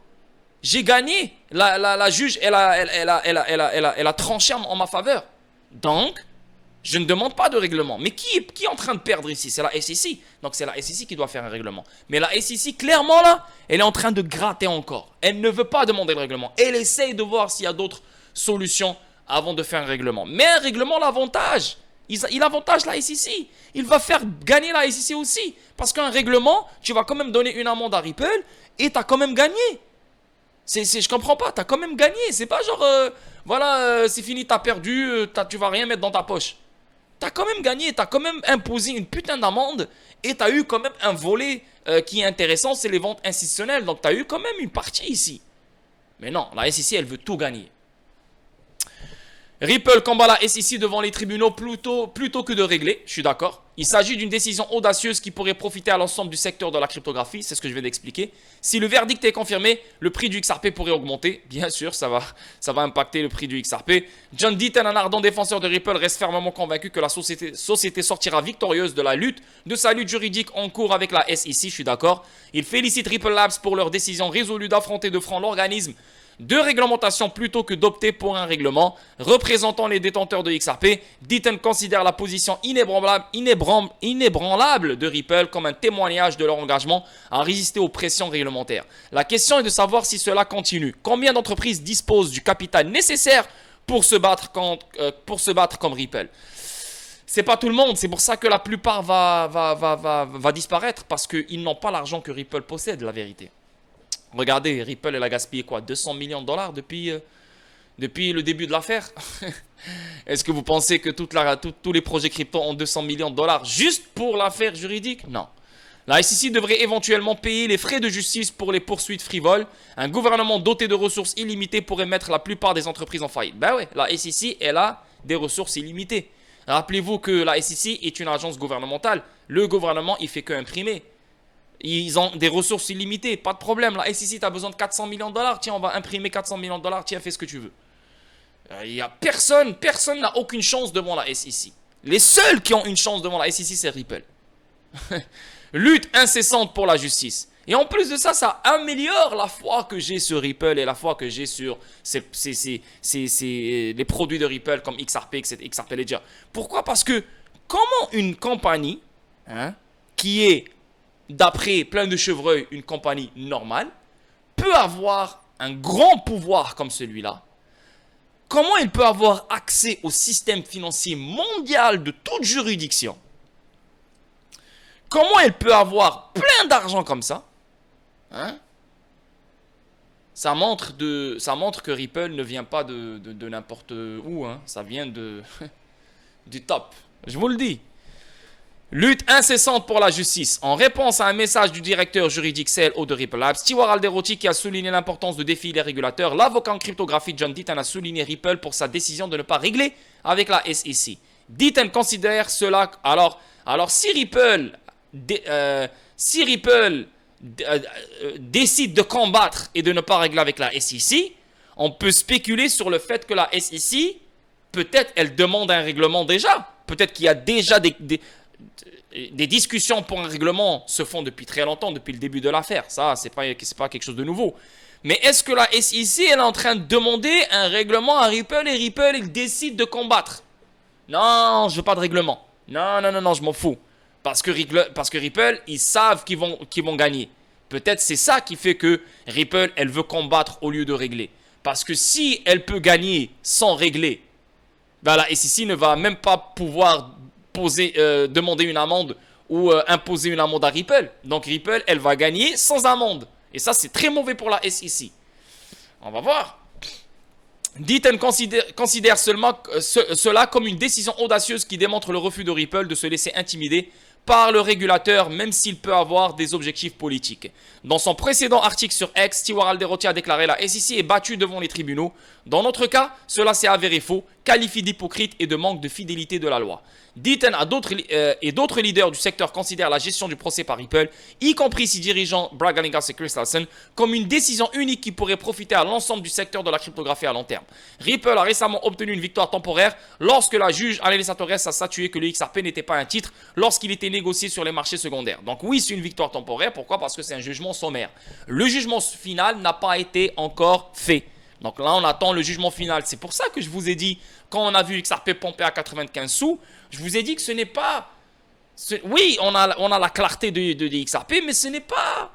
J'ai gagné. La juge, elle a tranché en ma faveur. Donc, je ne demande pas de règlement. Mais qui est en train de perdre ici? C'est la SEC. Donc, c'est la SEC qui doit faire un règlement. Mais la SEC, clairement là, elle est en train de gratter encore. Elle ne veut pas demander le règlement. Elle essaye de voir s'il y a d'autres solutions avant de faire un règlement. Mais un règlement, l'avantage, il avantage la SEC. Il va faire gagner la SEC aussi. Parce qu'un règlement, tu vas quand même donner une amende à Ripple et tu as quand même gagné. Je comprends pas, tu as quand même gagné. C'est pas genre, c'est fini, tu as perdu, tu vas rien mettre dans ta poche. Tu as quand même gagné, tu as quand même imposé une putain d'amende et tu as eu quand même un volet qui est intéressant, c'est les ventes institutionnelles. Donc tu as eu quand même une partie ici. Mais non, la SEC, elle veut tout gagner. Ripple combat la SEC devant les tribunaux plutôt que de régler, je suis d'accord. Il s'agit d'une décision audacieuse qui pourrait profiter à l'ensemble du secteur de la cryptographie, c'est ce que je viens d'expliquer. Si le verdict est confirmé, le prix du XRP pourrait augmenter. Bien sûr, ça va impacter le prix du XRP. John Deaton, un ardent défenseur de Ripple, reste fermement convaincu que la société sortira victorieuse de sa lutte juridique en cours avec la SEC, je suis d'accord. Il félicite Ripple Labs pour leur décision résolue d'affronter de front l'organisme de réglementation plutôt que d'opter pour un règlement. Représentant les détenteurs de XRP, Deaton considère la position inébranlable de Ripple comme un témoignage de leur engagement à résister aux pressions réglementaires. La question est de savoir si cela continue. Combien d'entreprises disposent du capital nécessaire pour se battre comme Ripple? C'est pas tout le monde, c'est pour ça que la plupart va disparaître parce qu'ils n'ont pas l'argent que Ripple possède, la vérité. Regardez, Ripple, elle a gaspillé quoi? 200 millions de dollars depuis le début de l'affaire. Est-ce que vous pensez que tous les projets crypto ont 200 millions de dollars juste pour l'affaire juridique? Non. La SEC devrait éventuellement payer les frais de justice pour les poursuites frivoles. Un gouvernement doté de ressources illimitées pourrait mettre la plupart des entreprises en faillite. Ben ouais, la SEC, elle a des ressources illimitées. Rappelez-vous que la SEC est une agence gouvernementale. Le gouvernement, il fait que imprimer. Ils ont des ressources illimitées, pas de problème. La SEC, tu as besoin de 400 millions de dollars. Tiens, on va imprimer 400 millions de dollars. Tiens, fais ce que tu veux. Il y a personne n'a aucune chance devant la SEC. Les seuls qui ont une chance devant la SEC, c'est Ripple. Lutte incessante pour la justice. Et en plus de ça, ça améliore la foi que j'ai sur Ripple et la foi que j'ai sur les produits de Ripple comme XRP, etc., XRP Ledger. Pourquoi? Parce que comment une compagnie, qui est, d'après plein de chevreuils, une compagnie normale, peut avoir un grand pouvoir comme celui-là? Comment il peut avoir accès au système financier mondial de toute juridiction? Comment elle peut avoir plein d'argent comme ça? Ça montre que Ripple ne vient pas de n'importe où. Ça vient du top. Je vous le dis. Lutte incessante pour la justice. En réponse à un message du directeur juridique CLO de Ripple Labs, Stewart Alderoty, qui a souligné l'importance de défier les régulateurs, l'avocat en cryptographie John Deaton a souligné Ripple pour sa décision de ne pas régler avec la SEC. Deaton considère cela... Alors si Ripple décide de combattre et de ne pas régler avec la SEC, on peut spéculer sur le fait que la SEC, peut-être elle demande un règlement déjà. Peut-être qu'il y a déjà des discussions pour un règlement se font depuis très longtemps, depuis le début de l'affaire. Ça, c'est pas quelque chose de nouveau. Mais est-ce que la SEC elle est en train de demander un règlement à Ripple et Ripple il décide de combattre? Non, je veux pas de règlement. Non, je m'en fous. Parce que Ripple, ils savent qu'ils vont gagner. Peut-être c'est ça qui fait que Ripple, elle veut combattre au lieu de régler. Parce que si elle peut gagner sans régler, ben la SEC ne va même pas pouvoir demander une amende ou imposer une amende à Ripple. Donc Ripple, elle va gagner sans amende. Et ça, c'est très mauvais pour la SEC. On va voir. Deaton considère seulement cela comme une décision audacieuse qui démontre le refus de Ripple de se laisser intimider par le régulateur, même s'il peut avoir des objectifs politiques. Dans son précédent article sur X, Stewart Alderoty a déclaré la SEC est battue devant les tribunaux. Dans notre cas, cela s'est avéré faux, qualifié d'hypocrite et de manque de fidélité de la loi. Deaton et d'autres leaders du secteur considèrent la gestion du procès par Ripple, y compris ses dirigeants Brad Garlinghouse et Chris Larsen, comme une décision unique qui pourrait profiter à l'ensemble du secteur de la cryptographie à long terme. Ripple a récemment obtenu une victoire temporaire lorsque la juge Alyssa Torres a statué que le XRP n'était pas un titre lorsqu'il était négocié sur les marchés secondaires. Donc oui, c'est une victoire temporaire. Pourquoi? Parce que c'est un jugement sommaire. Le jugement final n'a pas été encore fait. Donc là, on attend le jugement final. C'est pour ça que je vous ai dit, quand on a vu XRP pomper à 95 sous, je vous ai dit que ce n'est pas... Oui, on a la clarté de XRP, mais ce n'est pas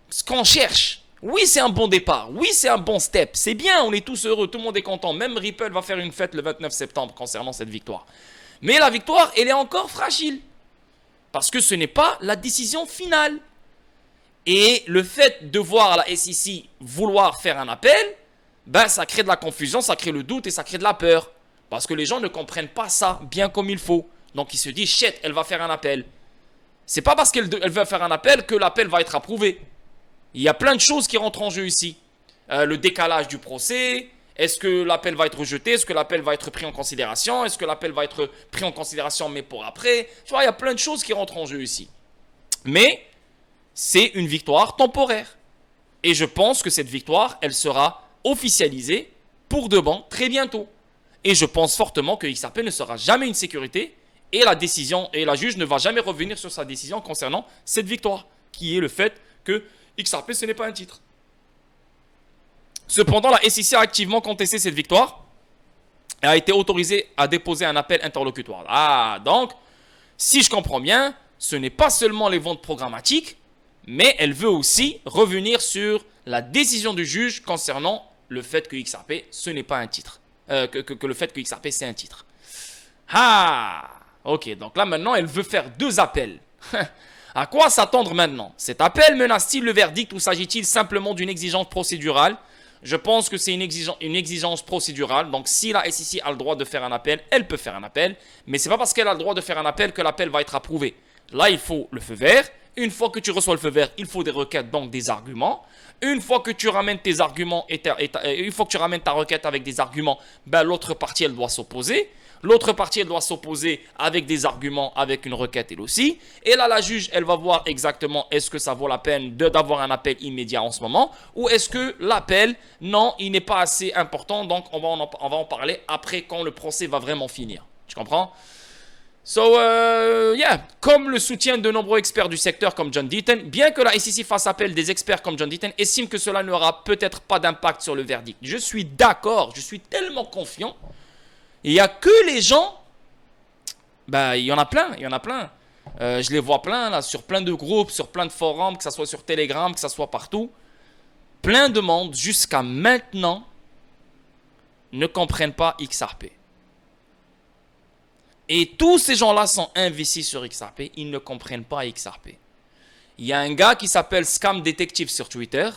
ce qu'on cherche. Oui, c'est un bon départ. Oui, c'est un bon step. C'est bien, on est tous heureux, tout le monde est content. Même Ripple va faire une fête le 29 septembre concernant cette victoire. Mais la victoire, elle est encore fragile. Parce que ce n'est pas la décision finale. Et le fait de voir la SEC vouloir faire un appel, ben ça crée de la confusion, ça crée le doute et ça crée de la peur. Parce que les gens ne comprennent pas ça bien comme il faut. Donc ils se disent, shit, elle va faire un appel. C'est pas parce qu'elle veut faire un appel que l'appel va être approuvé. Il y a plein de choses qui rentrent en jeu ici. Le décalage du procès, est-ce que l'appel va être rejeté, est-ce que l'appel va être pris en considération, est-ce que l'appel va être pris en considération mais pour après. Tu vois, il y a plein de choses qui rentrent en jeu ici. Mais c'est une victoire temporaire. Et je pense que cette victoire, elle sera officialisée pour de bon très bientôt. Et je pense fortement que XRP ne sera jamais une sécurité et la juge ne va jamais revenir sur sa décision concernant cette victoire, qui est le fait que XRP ce n'est pas un titre. Cependant, la SEC a activement contesté cette victoire et a été autorisée à déposer un appel interlocutoire. Ah, donc, si je comprends bien, ce n'est pas seulement les ventes programmatiques, mais elle veut aussi revenir sur la décision du juge concernant le fait que XRP, ce n'est pas un titre. Que le fait que XRP, c'est un titre. Ah, ok, donc là maintenant, elle veut faire deux appels. À quoi s'attendre maintenant? Cet appel menace-t-il le verdict ou s'agit-il simplement d'une exigence procédurale? Je pense que c'est une exigence procédurale. Donc, si la SEC a le droit de faire un appel, elle peut faire un appel. Mais ce n'est pas parce qu'elle a le droit de faire un appel que l'appel va être approuvé. Là, il faut le feu vert. Une fois que tu reçois le feu vert, il faut des requêtes, donc des arguments. Une fois que tu ramènes tes arguments une fois que tu ramènes ta requête avec des arguments, ben, l'autre partie, elle doit s'opposer. L'autre partie, elle doit s'opposer avec des arguments, avec une requête elle aussi. Et là, la juge, elle va voir exactement est-ce que ça vaut la peine d'avoir un appel immédiat en ce moment ou est-ce que l'appel, non, il n'est pas assez important. Donc, on va en parler après quand le procès va vraiment finir. Tu comprends? Comme le soutien de nombreux experts du secteur comme John Deaton, bien que la SEC fasse appel, des experts comme John Deaton estiment que cela n'aura peut-être pas d'impact sur le verdict. Je suis d'accord, je suis tellement confiant. Il n'y a que les gens, il y en a plein. Je les vois plein là, sur plein de groupes, sur plein de forums, que ce soit sur Telegram, que ce soit partout. Plein de monde, jusqu'à maintenant, ne comprennent pas XRP. Et tous ces gens-là sont investis sur XRP, ils ne comprennent pas XRP. Il y a un gars qui s'appelle Scam Detective sur Twitter.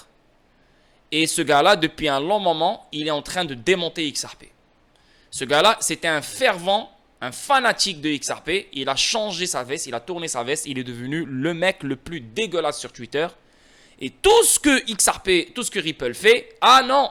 Et ce gars-là, depuis un long moment, il est en train de démonter XRP. Ce gars-là, c'était un fervent, un fanatique de XRP. Il a changé sa veste, il a tourné sa veste. Il est devenu le mec le plus dégueulasse sur Twitter. Et tout ce que XRP, tout ce que Ripple fait, ah non,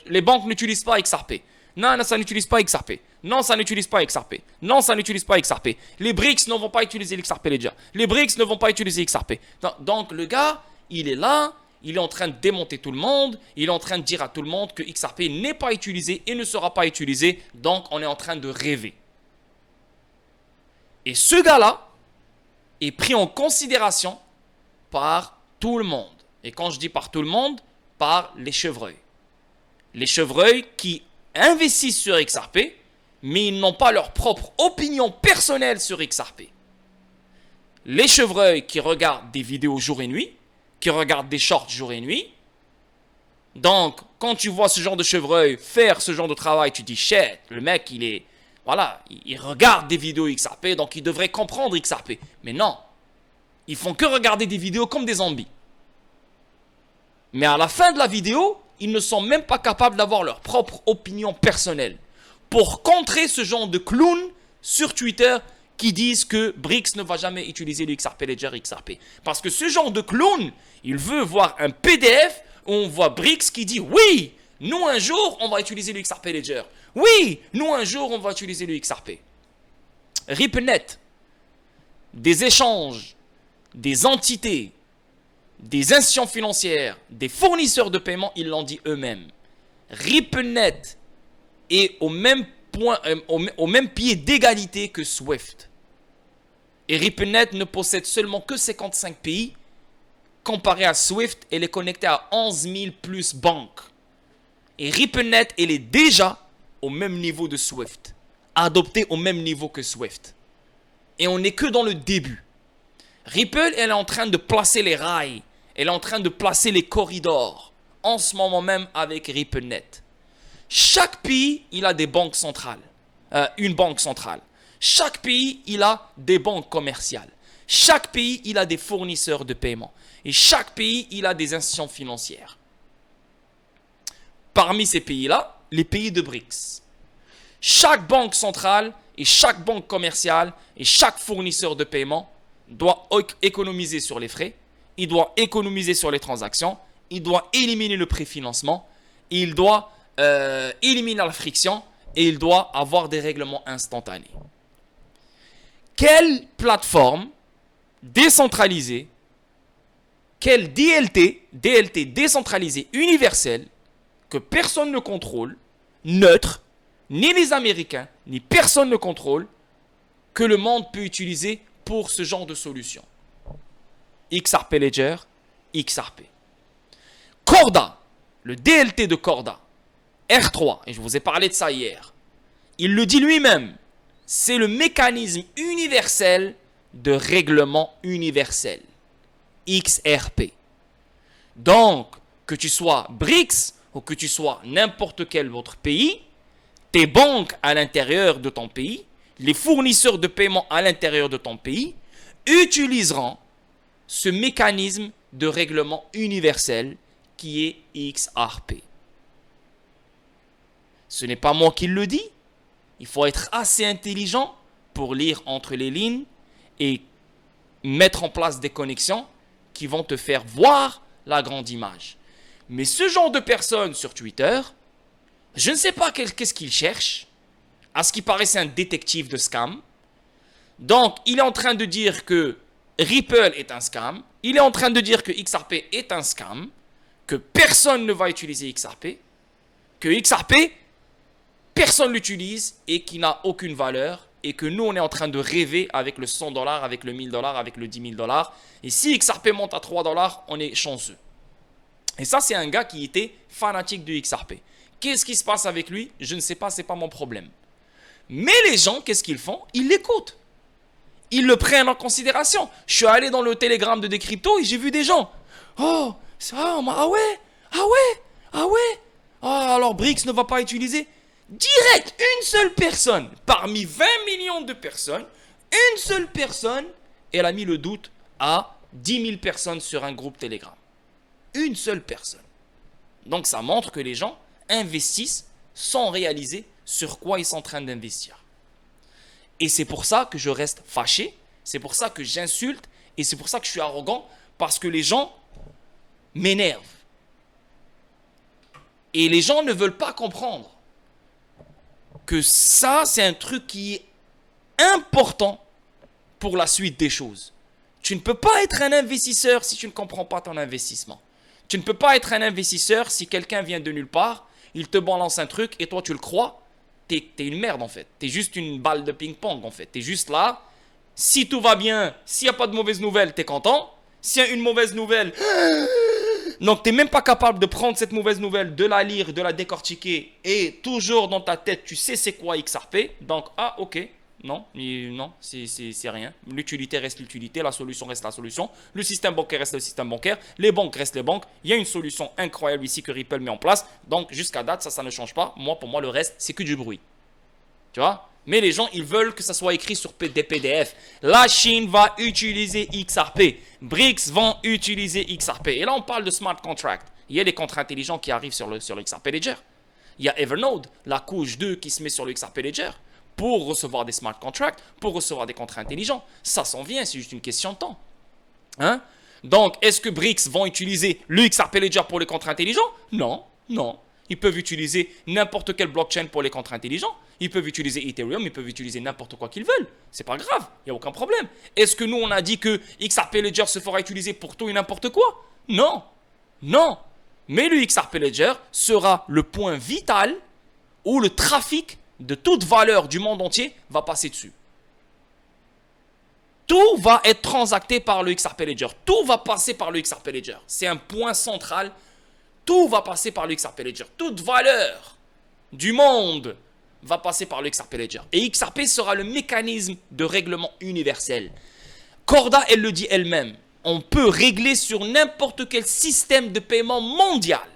les banques n'utilisent pas XRP. Non, ça n'utilise pas XRP. Non, ça n'utilise pas XRP. Non, ça n'utilise pas XRP. Les BRICS ne vont pas utiliser l'XRP Ledger. Les BRICS ne vont pas utiliser XRP. Donc, le gars, il est là. Il est en train de démonter tout le monde. Il est en train de dire à tout le monde que XRP n'est pas utilisé et ne sera pas utilisé. Donc, on est en train de rêver. Et ce gars-là est pris en considération par tout le monde. Et quand je dis par tout le monde, par les chevreuils. Les chevreuils qui investissent sur XRP, mais ils n'ont pas leur propre opinion personnelle sur XRP. Les chevreuils qui regardent des vidéos jour et nuit, qui regardent des shorts jour et nuit. Donc, quand tu vois ce genre de chevreuil faire ce genre de travail, tu dis, shit, le mec, il regarde des vidéos XRP, donc il devrait comprendre XRP. Mais non, ils font que regarder des vidéos comme des zombies. Mais à la fin de la vidéo, ils ne sont même pas capables d'avoir leur propre opinion personnelle. Pour contrer ce genre de clowns sur Twitter qui disent que BRICS ne va jamais utiliser le XRP Ledger XRP. Parce que ce genre de clown, il veut voir un PDF où on voit BRICS qui dit oui, nous un jour on va utiliser le XRP Ledger. Oui, nous un jour on va utiliser le XRP. RipNet, des échanges, des entités, des institutions financières, des fournisseurs de paiement, ils l'ont dit eux-mêmes. RipNet est au même pied d'égalité que SWIFT. Et RipNet ne possède seulement que 55 pays. Comparé à SWIFT, elle est connectée à 11 000 plus banques. Et RipNet, elle est déjà au même niveau de SWIFT. Adoptée au même niveau que SWIFT. Et on n'est que dans le début. Ripple, elle est en train de placer les rails. Elle est en train de placer les corridors. En ce moment même avec RipNet. Chaque pays, il a des banques centrales. Une banque centrale. Chaque pays, il a des banques commerciales. Chaque pays, il a des fournisseurs de paiement. Et chaque pays, il a des institutions financières. Parmi ces pays-là, les pays de BRICS. Chaque banque centrale et chaque banque commerciale et chaque fournisseur de paiement doit économiser sur les frais. Il doit économiser sur les transactions. Il doit éliminer le préfinancement. Il doit éliminer la friction. Et il doit avoir des règlements instantanés. Quelle plateforme décentralisée, quel DLT décentralisé universel, que personne ne contrôle, neutre, ni les Américains, ni personne ne contrôle, que le monde peut utiliser pour ce genre de solution. XRP Ledger, XRP. Corda, le DLT de Corda, R3, et je vous ai parlé de ça hier, il le dit lui-même, c'est le mécanisme universel de règlement universel. XRP. Donc, que tu sois BRICS ou que tu sois n'importe quel autre pays, tes banques à l'intérieur de ton pays, les fournisseurs de paiement à l'intérieur de ton pays, utiliseront ce mécanisme de règlement universel qui est XRP. Ce n'est pas moi qui le dis. Il faut être assez intelligent pour lire entre les lignes et mettre en place des connexions qui vont te faire voir la grande image. Mais ce genre de personnes sur Twitter, je ne sais pas qu'est-ce qu'il cherche. À ce qui paraît, c'est un détective de scam. Donc, il est en train de dire que Ripple est un scam. Il est en train de dire que XRP est un scam. Que personne ne va utiliser XRP. Que XRP, personne l'utilise et qui n'a aucune valeur. Et que nous, on est en train de rêver avec le 100 $, avec le 1000 $, avec le 10 000 $. Et si XRP monte à 3 $, on est chanceux. Et ça, c'est un gars qui était fanatique du XRP. Qu'est-ce qui se passe avec lui? Je ne sais pas, ce n'est pas mon problème. Mais les gens, qu'est-ce qu'ils font? Ils l'écoutent. Ils le prennent en considération. Je suis allé dans le Telegram de Decrypto et j'ai vu des gens. Oh, ça, ah ouais, ah ouais, ah ouais. Ah, alors BRICS ne va pas utiliser. Direct, une seule personne, parmi 20 millions de personnes, une seule personne, elle a mis le doute à 10 000 personnes sur un groupe Telegram. Une seule personne. Donc ça montre que les gens investissent sans réaliser sur quoi ils sont en train d'investir. Et c'est pour ça que je reste fâché, c'est pour ça que j'insulte, et c'est pour ça que je suis arrogant, parce que les gens m'énervent. Et les gens ne veulent pas comprendre que ça, c'est un truc qui est important pour la suite des choses. Tu ne peux pas être un investisseur si tu ne comprends pas ton investissement. Tu ne peux pas être un investisseur si quelqu'un vient de nulle part, il te balance un truc et toi tu le crois. T'es une merde en fait. T'es juste une balle de ping-pong en fait. T'es juste là. Si tout va bien, s'il n'y a pas de mauvaise nouvelle, t'es content. S'il y a une mauvaise nouvelle, donc t'es même pas capable de prendre cette mauvaise nouvelle, de la lire, de la décortiquer et toujours dans ta tête, tu sais c'est quoi XRP. Donc, ah ok, non, c'est rien. L'utilité reste l'utilité, la solution reste la solution. Le système bancaire reste le système bancaire. Les banques restent les banques. Il y a une solution incroyable ici que Ripple met en place. Donc, jusqu'à date, ça ne change pas. Pour moi, le reste, c'est que du bruit. Tu vois? Mais les gens, ils veulent que ça soit écrit sur des PDF. La Chine va utiliser XRP. BRICS vont utiliser XRP. Et là, on parle de smart contract. Il y a des contrats intelligents qui arrivent sur le XRP Ledger. Il y a Evernode, la couche 2 qui se met sur le XRP Ledger pour recevoir des smart contracts, pour recevoir des contrats intelligents. Ça s'en vient, c'est juste une question de temps. Hein? Donc, est-ce que BRICS vont utiliser le XRP Ledger pour les contrats intelligents? Non, non. Ils peuvent utiliser n'importe quelle blockchain pour les contrats intelligents. Ils peuvent utiliser Ethereum, ils peuvent utiliser n'importe quoi qu'ils veulent. C'est pas grave, il n'y a aucun problème. Est-ce que nous, on a dit que XRP Ledger se fera utiliser pour tout et n'importe quoi? Non, non. Mais le XRP Ledger sera le point vital où le trafic de toute valeur du monde entier va passer dessus. Tout va être transacté par le XRP Ledger. Tout va passer par le XRP Ledger. C'est un point central. Tout va passer par le XRP Ledger. Toute valeur du monde va passer par le XRP Ledger. Et XRP sera le mécanisme de règlement universel. Corda, elle le dit elle-même. On peut régler sur n'importe quel système de paiement mondial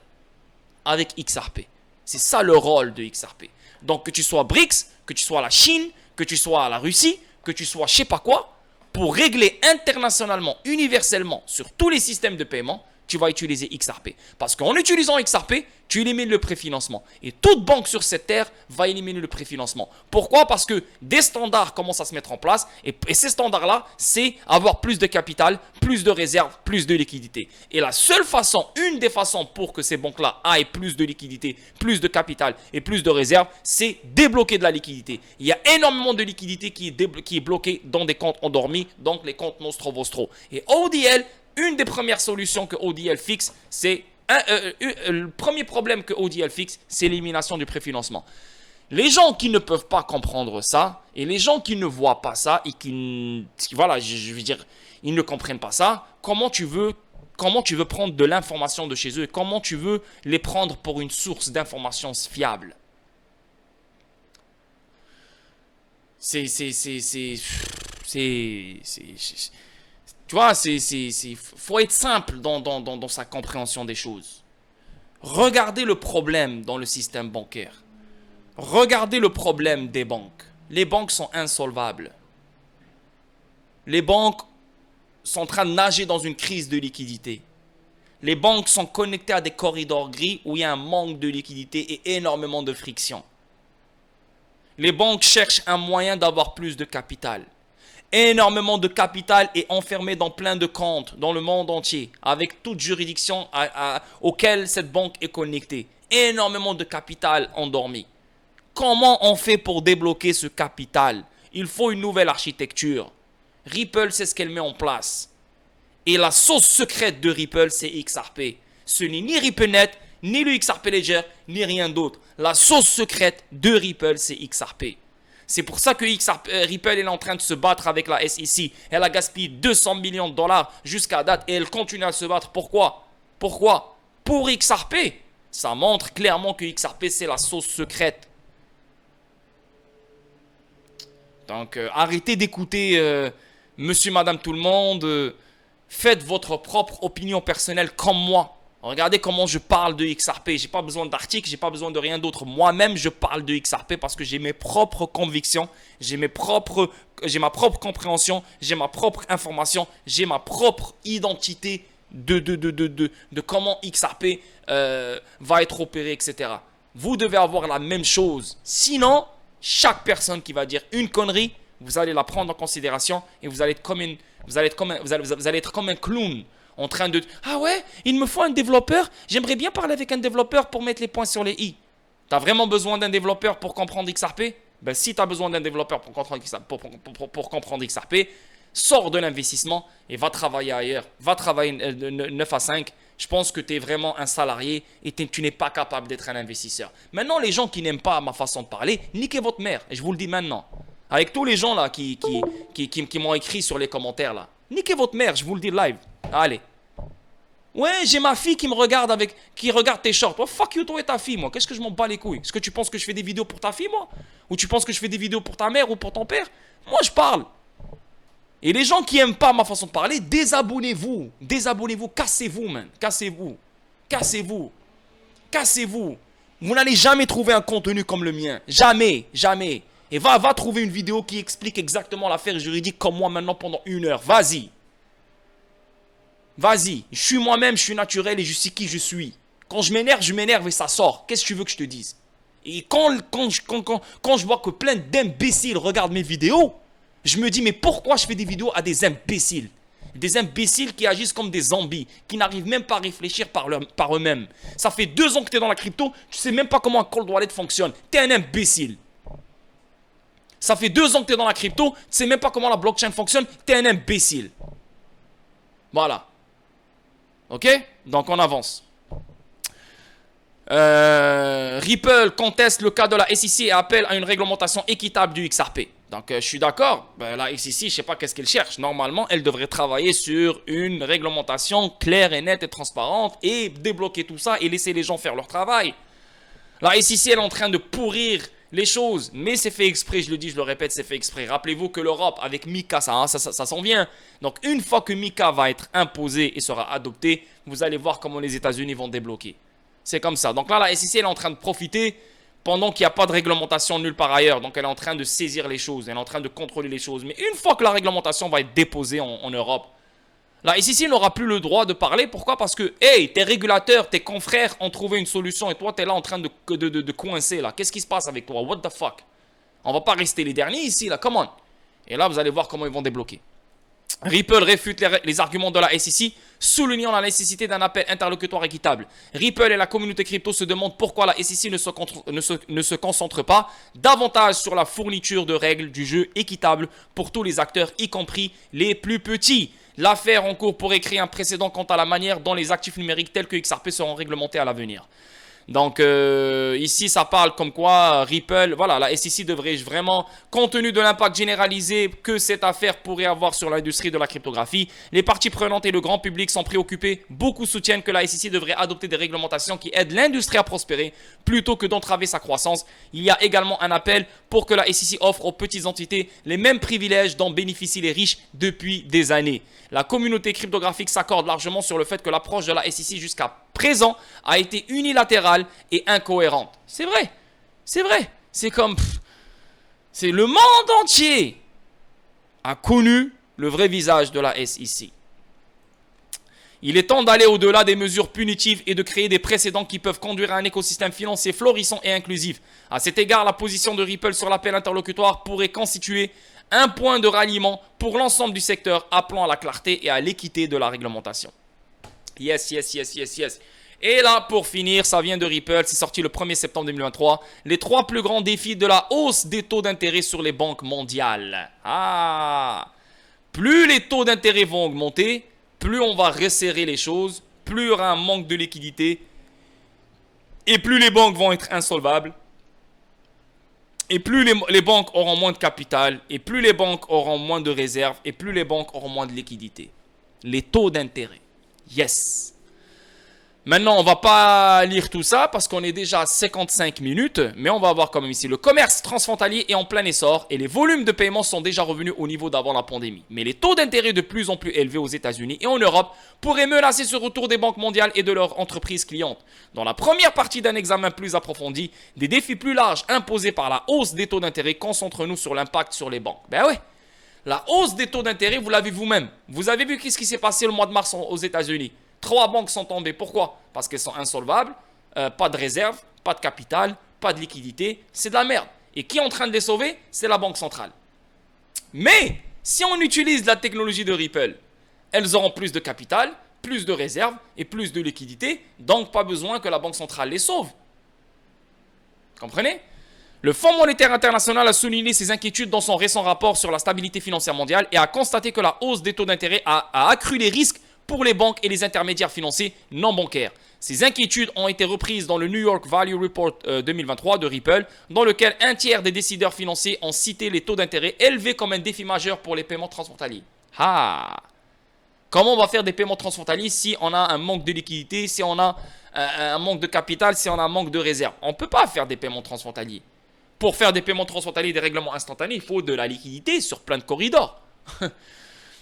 avec XRP. C'est ça le rôle de XRP. Donc que tu sois BRICS, que tu sois la Chine, que tu sois la Russie, que tu sois je sais pas quoi, pour régler internationalement, universellement sur tous les systèmes de paiement, tu vas utiliser XRP. Parce qu'en utilisant XRP, tu élimines le préfinancement. Et toute banque sur cette terre va éliminer le préfinancement. Pourquoi? Parce que des standards commencent à se mettre en place. Et ces standards-là, c'est avoir plus de capital, plus de réserves, plus de liquidité. Et la seule façon, une des façons pour que ces banques-là aient plus de liquidité, plus de capital et plus de réserves, c'est débloquer de la liquidité. Il y a énormément de liquidité qui est bloquée dans des comptes endormis, donc les comptes nostro vostro. Et ODL, une des premières solutions que ODL fixe, c'est le premier problème que ODL fixe, c'est l'élimination du préfinancement. Les gens qui ne peuvent pas comprendre ça, et les gens qui ne voient pas ça, et qui, voilà, je veux dire, ils ne comprennent pas ça, comment tu veux prendre de l'information de chez eux, et comment tu veux les prendre pour une source d'information fiable? Tu vois, faut être simple dans sa compréhension des choses. Regardez le problème dans le système bancaire. Regardez le problème des banques. Les banques sont insolvables. Les banques sont en train de nager dans une crise de liquidité. Les banques sont connectées à des corridors gris où il y a un manque de liquidité et énormément de friction. Les banques cherchent un moyen d'avoir plus de capital. Énormément de capital est enfermé dans plein de comptes dans le monde entier, avec toute juridiction auquel cette banque est connectée. Énormément de capital endormi. Comment on fait pour débloquer ce capital? Il faut une nouvelle architecture. Ripple, c'est ce qu'elle met en place. Et la sauce secrète de Ripple, c'est XRP. Ce n'est ni RippleNet, ni le XRP Ledger, ni rien d'autre. La sauce secrète de Ripple, c'est XRP. C'est pour ça que Ripple est en train de se battre avec la SEC. Elle a gaspillé 200 millions de dollars jusqu'à date et elle continue à se battre. Pourquoi? Pour XRP. Ça montre clairement que XRP, c'est la sauce secrète. Donc, arrêtez d'écouter monsieur, madame, tout le monde. Faites votre propre opinion personnelle comme moi. Regardez comment je parle de XRP. J'ai pas besoin d'articles, j'ai pas besoin de rien d'autre. Moi-même, je parle de XRP parce que j'ai mes propres convictions, j'ai ma propre compréhension, j'ai ma propre information, j'ai ma propre identité de comment XRP va être opéré, etc. Vous devez avoir la même chose. Sinon, chaque personne qui va dire une connerie, vous allez la prendre en considération et vous allez être comme un clown en train de... Ah ouais, il me faut un développeur. J'aimerais bien parler avec un développeur pour mettre les points sur les i. Tu as vraiment besoin d'un développeur pour comprendre XRP? Ben, si tu as besoin d'un développeur pour comprendre XRP, sors de l'investissement et va travailler ailleurs. Va travailler 9 à 5. Je pense que tu es vraiment un salarié et tu n'es pas capable d'être un investisseur. Maintenant, les gens qui n'aiment pas ma façon de parler, niquez votre mère. Et je vous le dis maintenant. Avec tous les gens là qui m'ont écrit sur les commentaires là. Niquez votre mère, je vous le dis live. Allez. Ouais, j'ai ma fille qui me regarde qui regarde tes shorts. Oh, fuck you, toi et ta fille, moi. Qu'est-ce que je m'en bats les couilles? Est-ce que tu penses que je fais des vidéos pour ta fille, moi? Ou tu penses que je fais des vidéos pour ta mère ou pour ton père? Moi, je parle. Et les gens qui aiment pas ma façon de parler, désabonnez-vous. Désabonnez-vous. Cassez-vous, man. Cassez-vous. Cassez-vous. Cassez-vous. Vous n'allez jamais trouver un contenu comme le mien. Jamais. Jamais. Et va trouver une vidéo qui explique exactement l'affaire juridique comme moi maintenant pendant 1 heure. Vas-y. Vas-y. Je suis moi-même, je suis naturel et je sais qui je suis. Quand je m'énerve et ça sort. Qu'est-ce que tu veux que je te dise? Et quand je vois que plein d'imbéciles regardent mes vidéos, je me dis mais pourquoi je fais des vidéos à des imbéciles? Des imbéciles qui agissent comme des zombies, qui n'arrivent même pas à réfléchir par eux-mêmes. Ça fait 2 ans que tu es dans la crypto, tu sais même pas comment un cold wallet fonctionne. Tu es un imbécile. Ça fait 2 ans que tu es dans la crypto, tu sais même pas comment la blockchain fonctionne, tu es un imbécile. Voilà. Ok? Donc on avance. Ripple conteste le cas de la SEC et appelle à une réglementation équitable du XRP. Donc je suis d'accord, la SEC, je ne sais pas qu'est-ce qu'elle cherche. Normalement, elle devrait travailler sur une réglementation claire et nette et transparente et débloquer tout ça et laisser les gens faire leur travail. La SEC, elle est en train de pourrir les choses, mais c'est fait exprès, je le dis, je le répète, c'est fait exprès. Rappelez-vous que l'Europe, avec MiCA, ça s'en vient. Donc une fois que MiCA va être imposé et sera adopté, vous allez voir comment les États-Unis vont débloquer. C'est comme ça. Donc là, la SEC, elle est en train de profiter pendant qu'il n'y a pas de réglementation nulle part ailleurs. Donc elle est en train de saisir les choses, elle est en train de contrôler les choses. Mais une fois que la réglementation va être déposée en Europe, la SEC n'aura plus le droit de parler. Pourquoi? Parce que, hey, tes régulateurs, tes confrères ont trouvé une solution et toi, tu es là en train de coincer là. Qu'est-ce qui se passe avec toi? What the fuck? On va pas rester les derniers ici là, come on. Et là, vous allez voir comment ils vont débloquer. Ripple réfute les arguments de la SEC, soulignant la nécessité d'un appel interlocutoire équitable. Ripple et la communauté crypto se demandent pourquoi la SEC ne se concentre pas davantage sur la fourniture de règles du jeu équitable pour tous les acteurs, y compris les plus petits. L'affaire en cours pourrait créer un précédent quant à la manière dont les actifs numériques tels que XRP seront réglementés à l'avenir. Donc ici ça parle comme quoi Ripple, voilà, la SEC devrait vraiment, compte tenu de l'impact généralisé que cette affaire pourrait avoir sur l'industrie de la cryptographie, les parties prenantes et le grand public sont préoccupés. Beaucoup soutiennent que la SEC devrait adopter des réglementations qui aident l'industrie à prospérer plutôt que d'entraver sa croissance. Il y a également un appel pour que la SEC offre aux petites entités les mêmes privilèges dont bénéficient les riches depuis des années. La communauté cryptographique s'accorde largement sur le fait que l'approche de la SEC jusqu'à présent a été unilatérale et incohérente. C'est vrai, c'est vrai. C'est comme... c'est le monde entier a connu le vrai visage de la SEC. Il est temps d'aller au-delà des mesures punitives et de créer des précédents qui peuvent conduire à un écosystème financier florissant et inclusif. À cet égard, la position de Ripple sur l'appel interlocutoire pourrait constituer un point de ralliement pour l'ensemble du secteur, appelant à la clarté et à l'équité de la réglementation. Yes. Et là, pour finir, ça vient de Ripple, c'est sorti le 1er septembre 2023. Les 3 plus grands défis de la hausse des taux d'intérêt sur les banques mondiales. Plus les taux d'intérêt vont augmenter, plus on va resserrer les choses, plus il y aura un manque de liquidité, et plus les banques vont être insolvables, et plus les banques auront moins de capital, et plus les banques auront moins de réserves, et plus les banques auront moins de liquidité. Les taux d'intérêt. Yes. Maintenant, on ne va pas lire tout ça parce qu'on est déjà à 55 minutes, mais on va voir quand même ici. Le commerce transfrontalier est en plein essor et les volumes de paiement sont déjà revenus au niveau d'avant la pandémie. Mais les taux d'intérêt de plus en plus élevés aux États-Unis et en Europe pourraient menacer ce retour des banques mondiales et de leurs entreprises clientes. Dans la première partie d'un examen plus approfondi, des défis plus larges imposés par la hausse des taux d'intérêt concentrent-nous sur l'impact sur les banques. Ben ouais, la hausse des taux d'intérêt, vous l'avez vous-même. Vous avez vu qu'est-ce qui s'est passé le mois de mars aux États-Unis. 3 banques sont tombées. Pourquoi? Parce qu'elles sont insolvables, pas de réserve, pas de capital, pas de liquidité. C'est de la merde. Et qui est en train de les sauver? C'est la banque centrale. Mais si on utilise la technologie de Ripple, elles auront plus de capital, plus de réserve et plus de liquidité. Donc pas besoin que la banque centrale les sauve. Comprenez? Le Fonds monétaire international a souligné ses inquiétudes dans son récent rapport sur la stabilité financière mondiale et a constaté que la hausse des taux d'intérêt a accru les risques pour les banques et les intermédiaires financiers non bancaires. Ces inquiétudes ont été reprises dans le New York Value Report 2023 de Ripple, dans lequel un tiers des décideurs financiers ont cité les taux d'intérêt élevés comme un défi majeur pour les paiements transfrontaliers. Comment on va faire des paiements transfrontaliers si on a un manque de liquidité, si on a un manque de capital, si on a un manque de réserve? On ne peut pas faire des paiements transfrontaliers. Pour faire des paiements transfrontaliers, des règlements instantanés, il faut de la liquidité sur plein de corridors.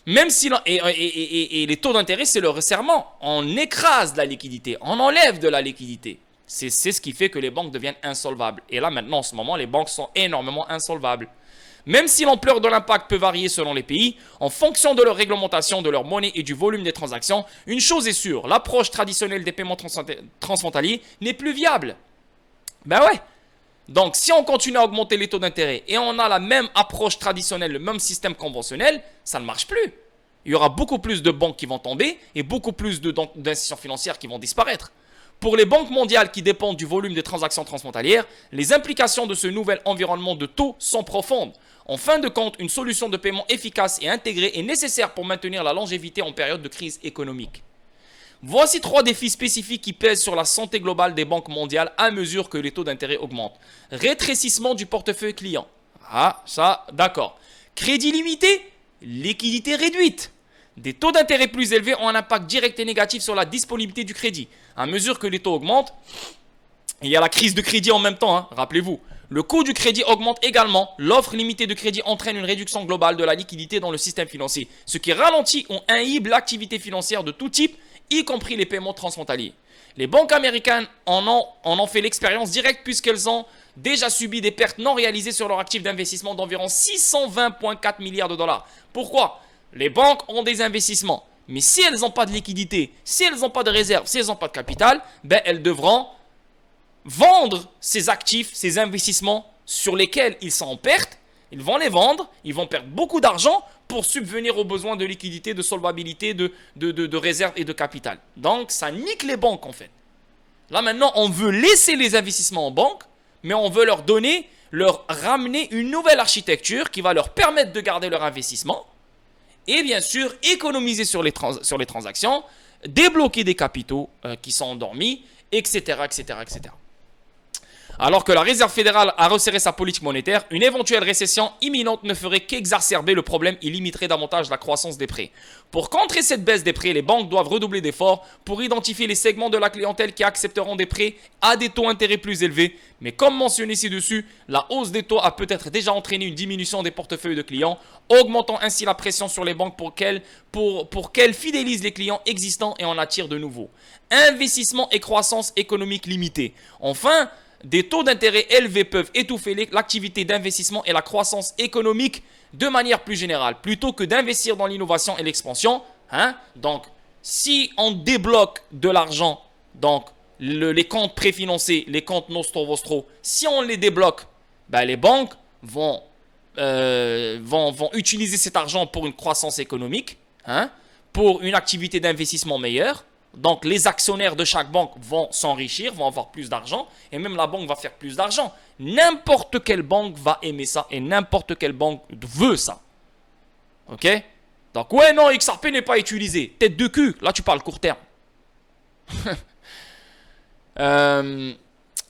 Même si et les taux d'intérêt, c'est le resserrement. On écrase la liquidité, on enlève de la liquidité. C'est ce qui fait que les banques deviennent insolvables. Et là, maintenant, en ce moment, les banques sont énormément insolvables. Même si l'ampleur de l'impact peut varier selon les pays, en fonction de leur réglementation, de leur monnaie et du volume des transactions, une chose est sûre, l'approche traditionnelle des paiements transfrontaliers n'est plus viable. Ben ouais. Donc, si on continue à augmenter les taux d'intérêt et on a la même approche traditionnelle, le même système conventionnel, ça ne marche plus. Il y aura beaucoup plus de banques qui vont tomber et beaucoup plus d'institutions financières qui vont disparaître. Pour les banques mondiales qui dépendent du volume des transactions transfrontalières, les implications de ce nouvel environnement de taux sont profondes. En fin de compte, une solution de paiement efficace et intégrée est nécessaire pour maintenir la longévité en période de crise économique. Voici 3 défis spécifiques qui pèsent sur la santé globale des banques mondiales à mesure que les taux d'intérêt augmentent. Rétrécissement du portefeuille client. Ça, d'accord. Crédit limité, liquidité réduite. Des taux d'intérêt plus élevés ont un impact direct et négatif sur la disponibilité du crédit. À mesure que les taux augmentent, il y a la crise de crédit en même temps, rappelez-vous. Le coût du crédit augmente également. L'offre limitée de crédit entraîne une réduction globale de la liquidité dans le système financier, ce qui ralentit ou inhibe l'activité financière de tout type, y compris les paiements transfrontaliers. Les banques américaines en ont fait l'expérience directe puisqu'elles ont déjà subi des pertes non réalisées sur leur actif d'investissement d'environ 620,4 milliards de dollars. Pourquoi? Les banques ont des investissements, mais si elles n'ont pas de liquidité, si elles n'ont pas de réserve, si elles n'ont pas de capital, elles devront vendre ces actifs, ces investissements sur lesquels ils sont en perte. Ils vont les vendre, ils vont perdre beaucoup d'argent pour subvenir aux besoins de liquidité, de solvabilité, de réserve et de capital. Donc, ça nique les banques en fait. Là maintenant, on veut laisser les investissements en banque, mais on veut leur ramener une nouvelle architecture qui va leur permettre de garder leur investissement et bien sûr économiser sur les transactions, débloquer des capitaux qui sont endormis, etc., etc., etc. Alors que la Réserve fédérale a resserré sa politique monétaire, une éventuelle récession imminente ne ferait qu'exacerber le problème et limiterait davantage la croissance des prêts. Pour contrer cette baisse des prêts, les banques doivent redoubler d'efforts pour identifier les segments de la clientèle qui accepteront des prêts à des taux d'intérêt plus élevés. Mais comme mentionné ci-dessus, la hausse des taux a peut-être déjà entraîné une diminution des portefeuilles de clients, augmentant ainsi la pression sur les banques pour qu'elles fidélisent les clients existants et en attirent de nouveaux. Investissement et croissance économique limitée. Enfin, des taux d'intérêt élevés peuvent étouffer l'activité d'investissement et la croissance économique de manière plus générale. Plutôt que d'investir dans l'innovation et l'expansion, donc si on débloque de l'argent, donc les comptes préfinancés, les comptes nostro vostro, si on les débloque, ben les banques vont utiliser cet argent pour une croissance économique, hein, pour une activité d'investissement meilleure. Donc les actionnaires de chaque banque vont s'enrichir, vont avoir plus d'argent, et même la banque va faire plus d'argent. N'importe quelle banque va aimer ça, et n'importe quelle banque veut ça. Ok? Donc ouais, non, XRP n'est pas utilisé. Tête de cul, là tu parles court terme.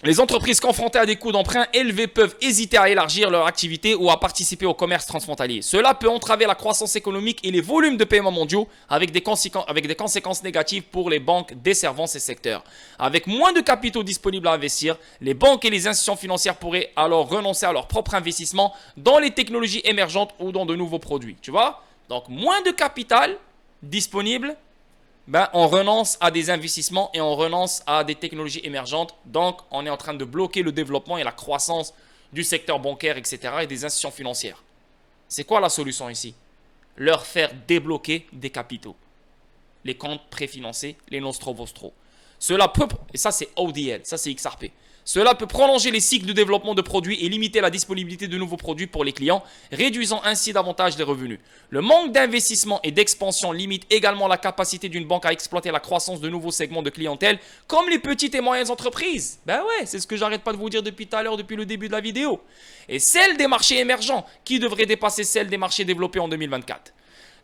Les entreprises confrontées à des coûts d'emprunt élevés peuvent hésiter à élargir leur activité ou à participer au commerce transfrontalier. Cela peut entraver la croissance économique et les volumes de paiement mondiaux avec des conséquences négatives pour les banques desservant ces secteurs. Avec moins de capitaux disponibles à investir, les banques et les institutions financières pourraient alors renoncer à leur propre investissement dans les technologies émergentes ou dans de nouveaux produits. Tu vois? Donc moins de capital disponible, ben, on renonce à des investissements et on renonce à des technologies émergentes. Donc, on est en train de bloquer le développement et la croissance du secteur bancaire, etc. et des institutions financières. C'est quoi la solution ici? Leur faire débloquer des capitaux. Les comptes préfinancés, les nostro vostro. Cela peut, et ça c'est ODL, ça c'est XRP. Cela peut prolonger les cycles de développement de produits et limiter la disponibilité de nouveaux produits pour les clients, réduisant ainsi davantage les revenus. Le manque d'investissement et d'expansion limite également la capacité d'une banque à exploiter la croissance de nouveaux segments de clientèle, comme les petites et moyennes entreprises. Ben ouais, c'est ce que j'arrête pas de vous dire depuis tout à l'heure, depuis le début de la vidéo. Et celle des marchés émergents, qui devrait dépasser celle des marchés développés en 2024.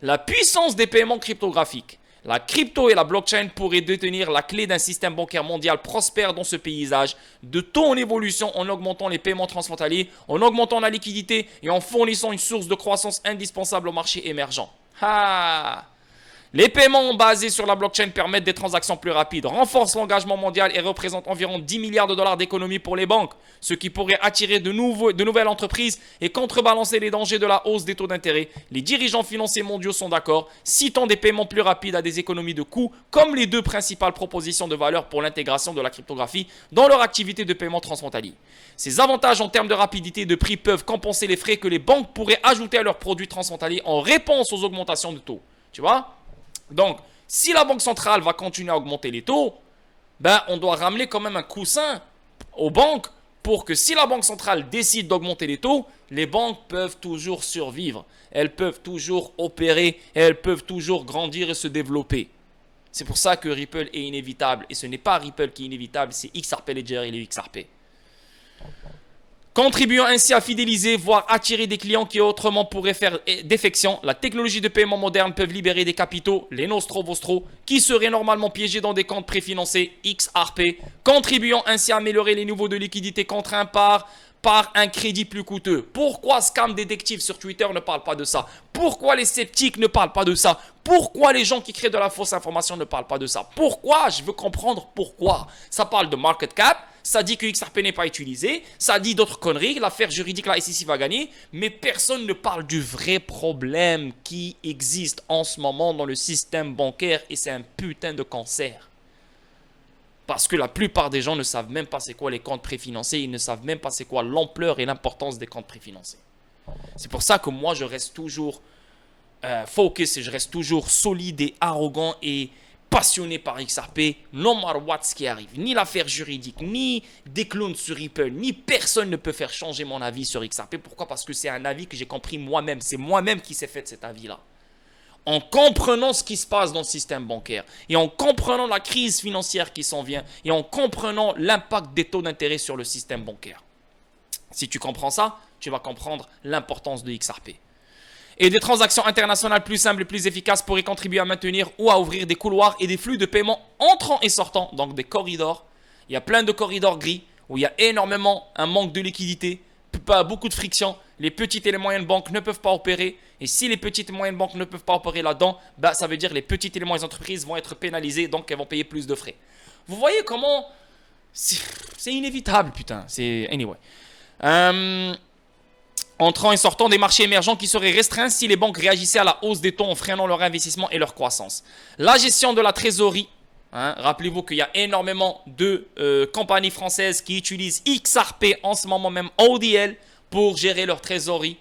La puissance des paiements cryptographiques. La crypto et la blockchain pourraient détenir la clé d'un système bancaire mondial prospère dans ce paysage, de taux en évolution en augmentant les paiements transfrontaliers, en augmentant la liquidité et en fournissant une source de croissance indispensable au marché émergent. Ah! Les paiements basés sur la blockchain permettent des transactions plus rapides, renforcent l'engagement mondial et représentent environ 10 milliards de dollars d'économie pour les banques, ce qui pourrait attirer de nouvelles entreprises et contrebalancer les dangers de la hausse des taux d'intérêt. Les dirigeants financiers mondiaux sont d'accord, citant des paiements plus rapides à des économies de coûts comme les deux principales propositions de valeur pour l'intégration de la cryptographie dans leur activité de paiement transfrontalier. Ces avantages en termes de rapidité et de prix peuvent compenser les frais que les banques pourraient ajouter à leurs produits transfrontaliers en réponse aux augmentations de taux. Tu vois ? Donc, si la Banque centrale va continuer à augmenter les taux, ben, on doit ramener quand même un coussin aux banques pour que si la Banque centrale décide d'augmenter les taux, les banques peuvent toujours survivre. Elles peuvent toujours opérer, elles peuvent toujours grandir et se développer. C'est pour ça que Ripple est inévitable. Et ce n'est pas Ripple qui est inévitable, c'est XRP Ledger et le XRP. Contribuant ainsi à fidéliser, voire attirer des clients qui autrement pourraient faire défection, la technologie de paiement moderne peut libérer des capitaux, les nostro vostro, qui seraient normalement piégés dans des comptes préfinancés XRP, contribuant ainsi à améliorer les niveaux de liquidité contraints par un crédit plus coûteux. Pourquoi Scam Détective sur Twitter ne parle pas de ça? Pourquoi les sceptiques ne parlent pas de ça? Pourquoi les gens qui créent de la fausse information ne parlent pas de ça? Pourquoi? Je veux comprendre pourquoi. Ça parle de market cap, ça dit que XRP n'est pas utilisé, ça dit d'autres conneries, l'affaire juridique, la SEC va gagner, mais personne ne parle du vrai problème qui existe en ce moment dans le système bancaire et c'est un putain de cancer. Parce que la plupart des gens ne savent même pas c'est quoi les comptes préfinancés, ils ne savent même pas c'est quoi l'ampleur et l'importance des comptes préfinancés. C'est pour ça que moi je reste toujours focus et je reste toujours solide et arrogant et passionné par XRP, no matter what ce qui arrive. Ni l'affaire juridique, ni des clones sur Ripple, ni personne ne peut faire changer mon avis sur XRP. Pourquoi? Parce que c'est un avis que j'ai compris moi-même. C'est moi-même qui s'est fait cet avis-là. En comprenant ce qui se passe dans le système bancaire et en comprenant la crise financière qui s'en vient et en comprenant l'impact des taux d'intérêt sur le système bancaire. Si tu comprends ça, tu vas comprendre l'importance de XRP. Et des transactions internationales plus simples et plus efficaces pourraient contribuer à maintenir ou à ouvrir des couloirs et des flux de paiement entrant et sortant, donc des corridors. Il y a plein de corridors gris où il y a énormément un manque de liquidité, pas beaucoup de friction. Les petites et les moyennes banques ne peuvent pas opérer. Et si les petites et moyennes banques ne peuvent pas opérer là-dedans, bah, ça veut dire que les petites et les moyennes entreprises vont être pénalisées, donc elles vont payer plus de frais. Vous voyez comment c'est inévitable, putain. C'est anyway. Entrant et sortant des marchés émergents qui seraient restreints si les banques réagissaient à la hausse des taux en freinant leur investissement et leur croissance. La gestion de la trésorerie. Rappelez-vous qu'il y a énormément de compagnies françaises qui utilisent XRP en ce moment même, ODL, pour gérer leur trésorerie.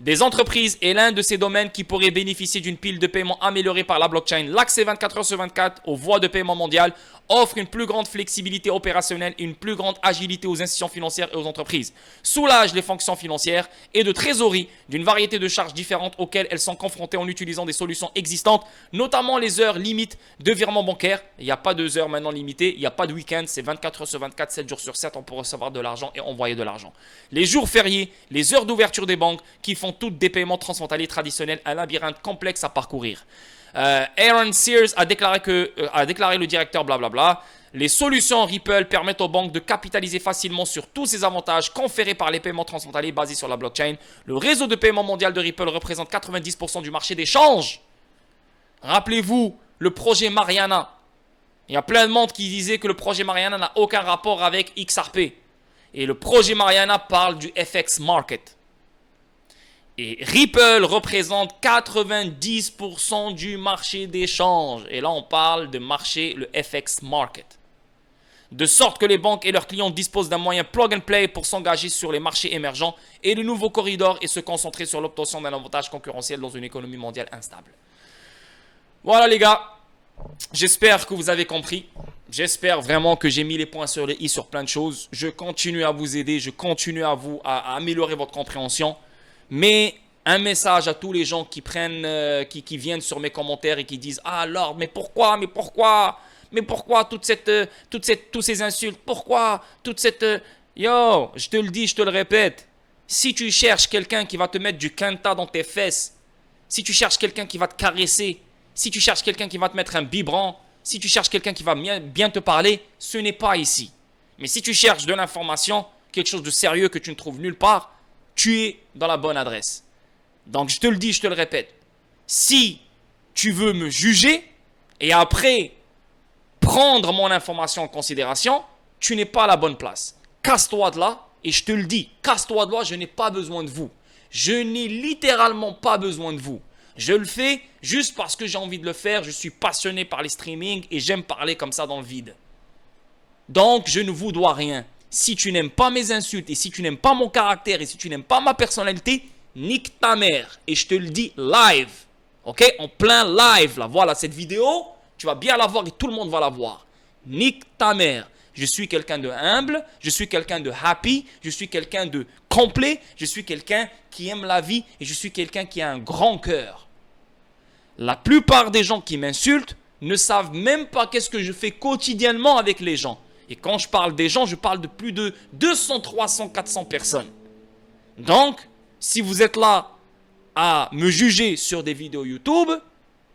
des entreprises est l'un de ces domaines qui pourrait bénéficier d'une pile de paiement améliorée par la blockchain. L'accès 24 heures sur 24 aux voies de paiement mondiales offre une plus grande flexibilité opérationnelle et une plus grande agilité aux institutions financières et aux entreprises. Soulage les fonctions financières et de trésorerie d'une variété de charges différentes auxquelles elles sont confrontées en utilisant des solutions existantes, notamment les heures limites de virement bancaire. Il n'y a pas de heures maintenant limitées, il n'y a pas de week-end, c'est 24 heures sur 24, 7 jours sur 7, on peut recevoir de l'argent et envoyer de l'argent. Les jours fériés, les heures d'ouverture des banques qui font toutes des paiements transfrontaliers traditionnels, un labyrinthe complexe à parcourir. Aaron Sears a déclaré le directeur blablabla, les solutions Ripple permettent aux banques de capitaliser facilement sur tous ces avantages conférés par les paiements transfrontaliers basés sur la blockchain. Le réseau de paiement mondial de Ripple représente 90% du marché des changes. Rappelez-vous, le projet Mariana. Il y a plein de monde qui disait que le projet Mariana n'a aucun rapport avec XRP. Et le projet Mariana parle du FX Market. Et Ripple représente 90% du marché d'échange. Et là, on parle de marché, le FX Market. De sorte que les banques et leurs clients disposent d'un moyen plug and play pour s'engager sur les marchés émergents et les nouveaux corridors et se concentrer sur l'obtention d'un avantage concurrentiel dans une économie mondiale instable. Voilà les gars, j'espère que vous avez compris. J'espère vraiment que j'ai mis les points sur les i sur plein de choses. Je continue à vous aider, je continue à améliorer votre compréhension. Mais un message à tous les gens qui viennent sur mes commentaires et qui disent « Ah Lord, mais pourquoi toutes ces insultes? Pourquoi toute cette... Yo, je te le dis, je te le répète. Si tu cherches quelqu'un qui va te mettre du kenta dans tes fesses, si tu cherches quelqu'un qui va te caresser, si tu cherches quelqu'un qui va te mettre un biberon, si tu cherches quelqu'un qui va bien te parler, ce n'est pas ici. Mais si tu cherches de l'information, quelque chose de sérieux que tu ne trouves nulle part, tu es dans la bonne adresse. Donc je te le dis, je te le répète. Si tu veux me juger et après prendre mon information en considération, tu n'es pas à la bonne place. Casse-toi de là et je te le dis, casse-toi de là, je n'ai pas besoin de vous. Je n'ai littéralement pas besoin de vous. Je le fais juste parce que j'ai envie de le faire. Je suis passionné par les streamings et j'aime parler comme ça dans le vide. Donc, je ne vous dois rien. Si tu n'aimes pas mes insultes et si tu n'aimes pas mon caractère et si tu n'aimes pas ma personnalité, nique ta mère. Et je te le dis live. Ok? En plein live là. Voilà, cette vidéo, tu vas bien la voir et tout le monde va la voir. Nique ta mère. Je suis quelqu'un de humble, je suis quelqu'un de happy, je suis quelqu'un de complet, je suis quelqu'un qui aime la vie et je suis quelqu'un qui a un grand cœur. La plupart des gens qui m'insultent ne savent même pas qu'est-ce que je fais quotidiennement avec les gens. Et quand je parle des gens, je parle de plus de 200, 300, 400 personnes. Donc, si vous êtes là à me juger sur des vidéos YouTube,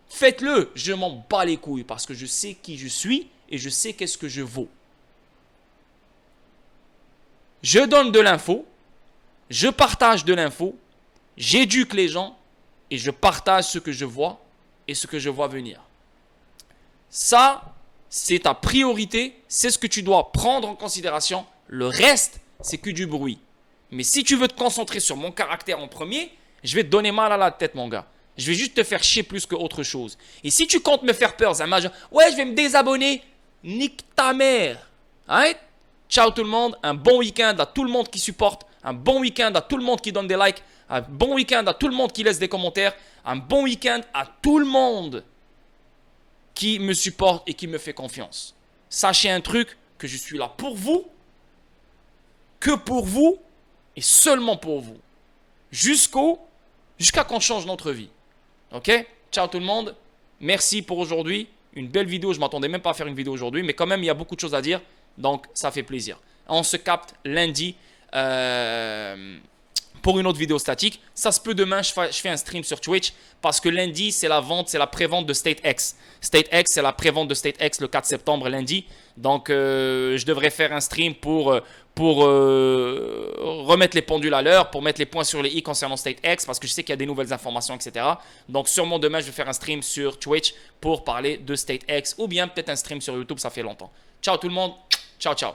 faites-le. Je m'en bats les couilles parce que je sais qui je suis et je sais qu'est-ce que je vaux. Je donne de l'info, je partage de l'info, j'éduque les gens et je partage ce que je vois et ce que je vois venir. Ça, c'est ta priorité, c'est ce que tu dois prendre en considération. Le reste, c'est que du bruit. Mais si tu veux te concentrer sur mon caractère en premier, je vais te donner mal à la tête, mon gars. Je vais juste te faire chier plus qu'autre chose. Et si tu comptes me faire peur, Zama, ouais, je vais me désabonner, nique ta mère. Right? Ciao tout le monde, un bon week-end à tout le monde qui supporte, un bon week-end à tout le monde qui donne des likes, un bon week-end à tout le monde qui laisse des commentaires, un bon week-end à tout le monde qui me supporte et qui me fait confiance. Sachez un truc, que je suis là pour vous, que pour vous et seulement pour vous. Jusqu'à qu'on change notre vie. Ok? Ciao tout le monde, merci pour aujourd'hui. Une belle vidéo, je ne m'attendais même pas à faire une vidéo aujourd'hui, mais quand même il y a beaucoup de choses à dire. Donc, ça fait plaisir. On se capte lundi pour une autre vidéo statique. Ça se peut demain, je fais un stream sur Twitch parce que lundi, c'est la vente, c'est la prévente de StateX. StateX, c'est la prévente de StateX le 4 septembre lundi. Donc, je devrais faire un stream pour remettre les pendules à l'heure, pour mettre les points sur les i concernant StateX parce que je sais qu'il y a des nouvelles informations, etc. Donc, sûrement demain, je vais faire un stream sur Twitch pour parler de StateX ou bien peut-être un stream sur YouTube, ça fait longtemps. Ciao tout le monde. Ciao, ciao.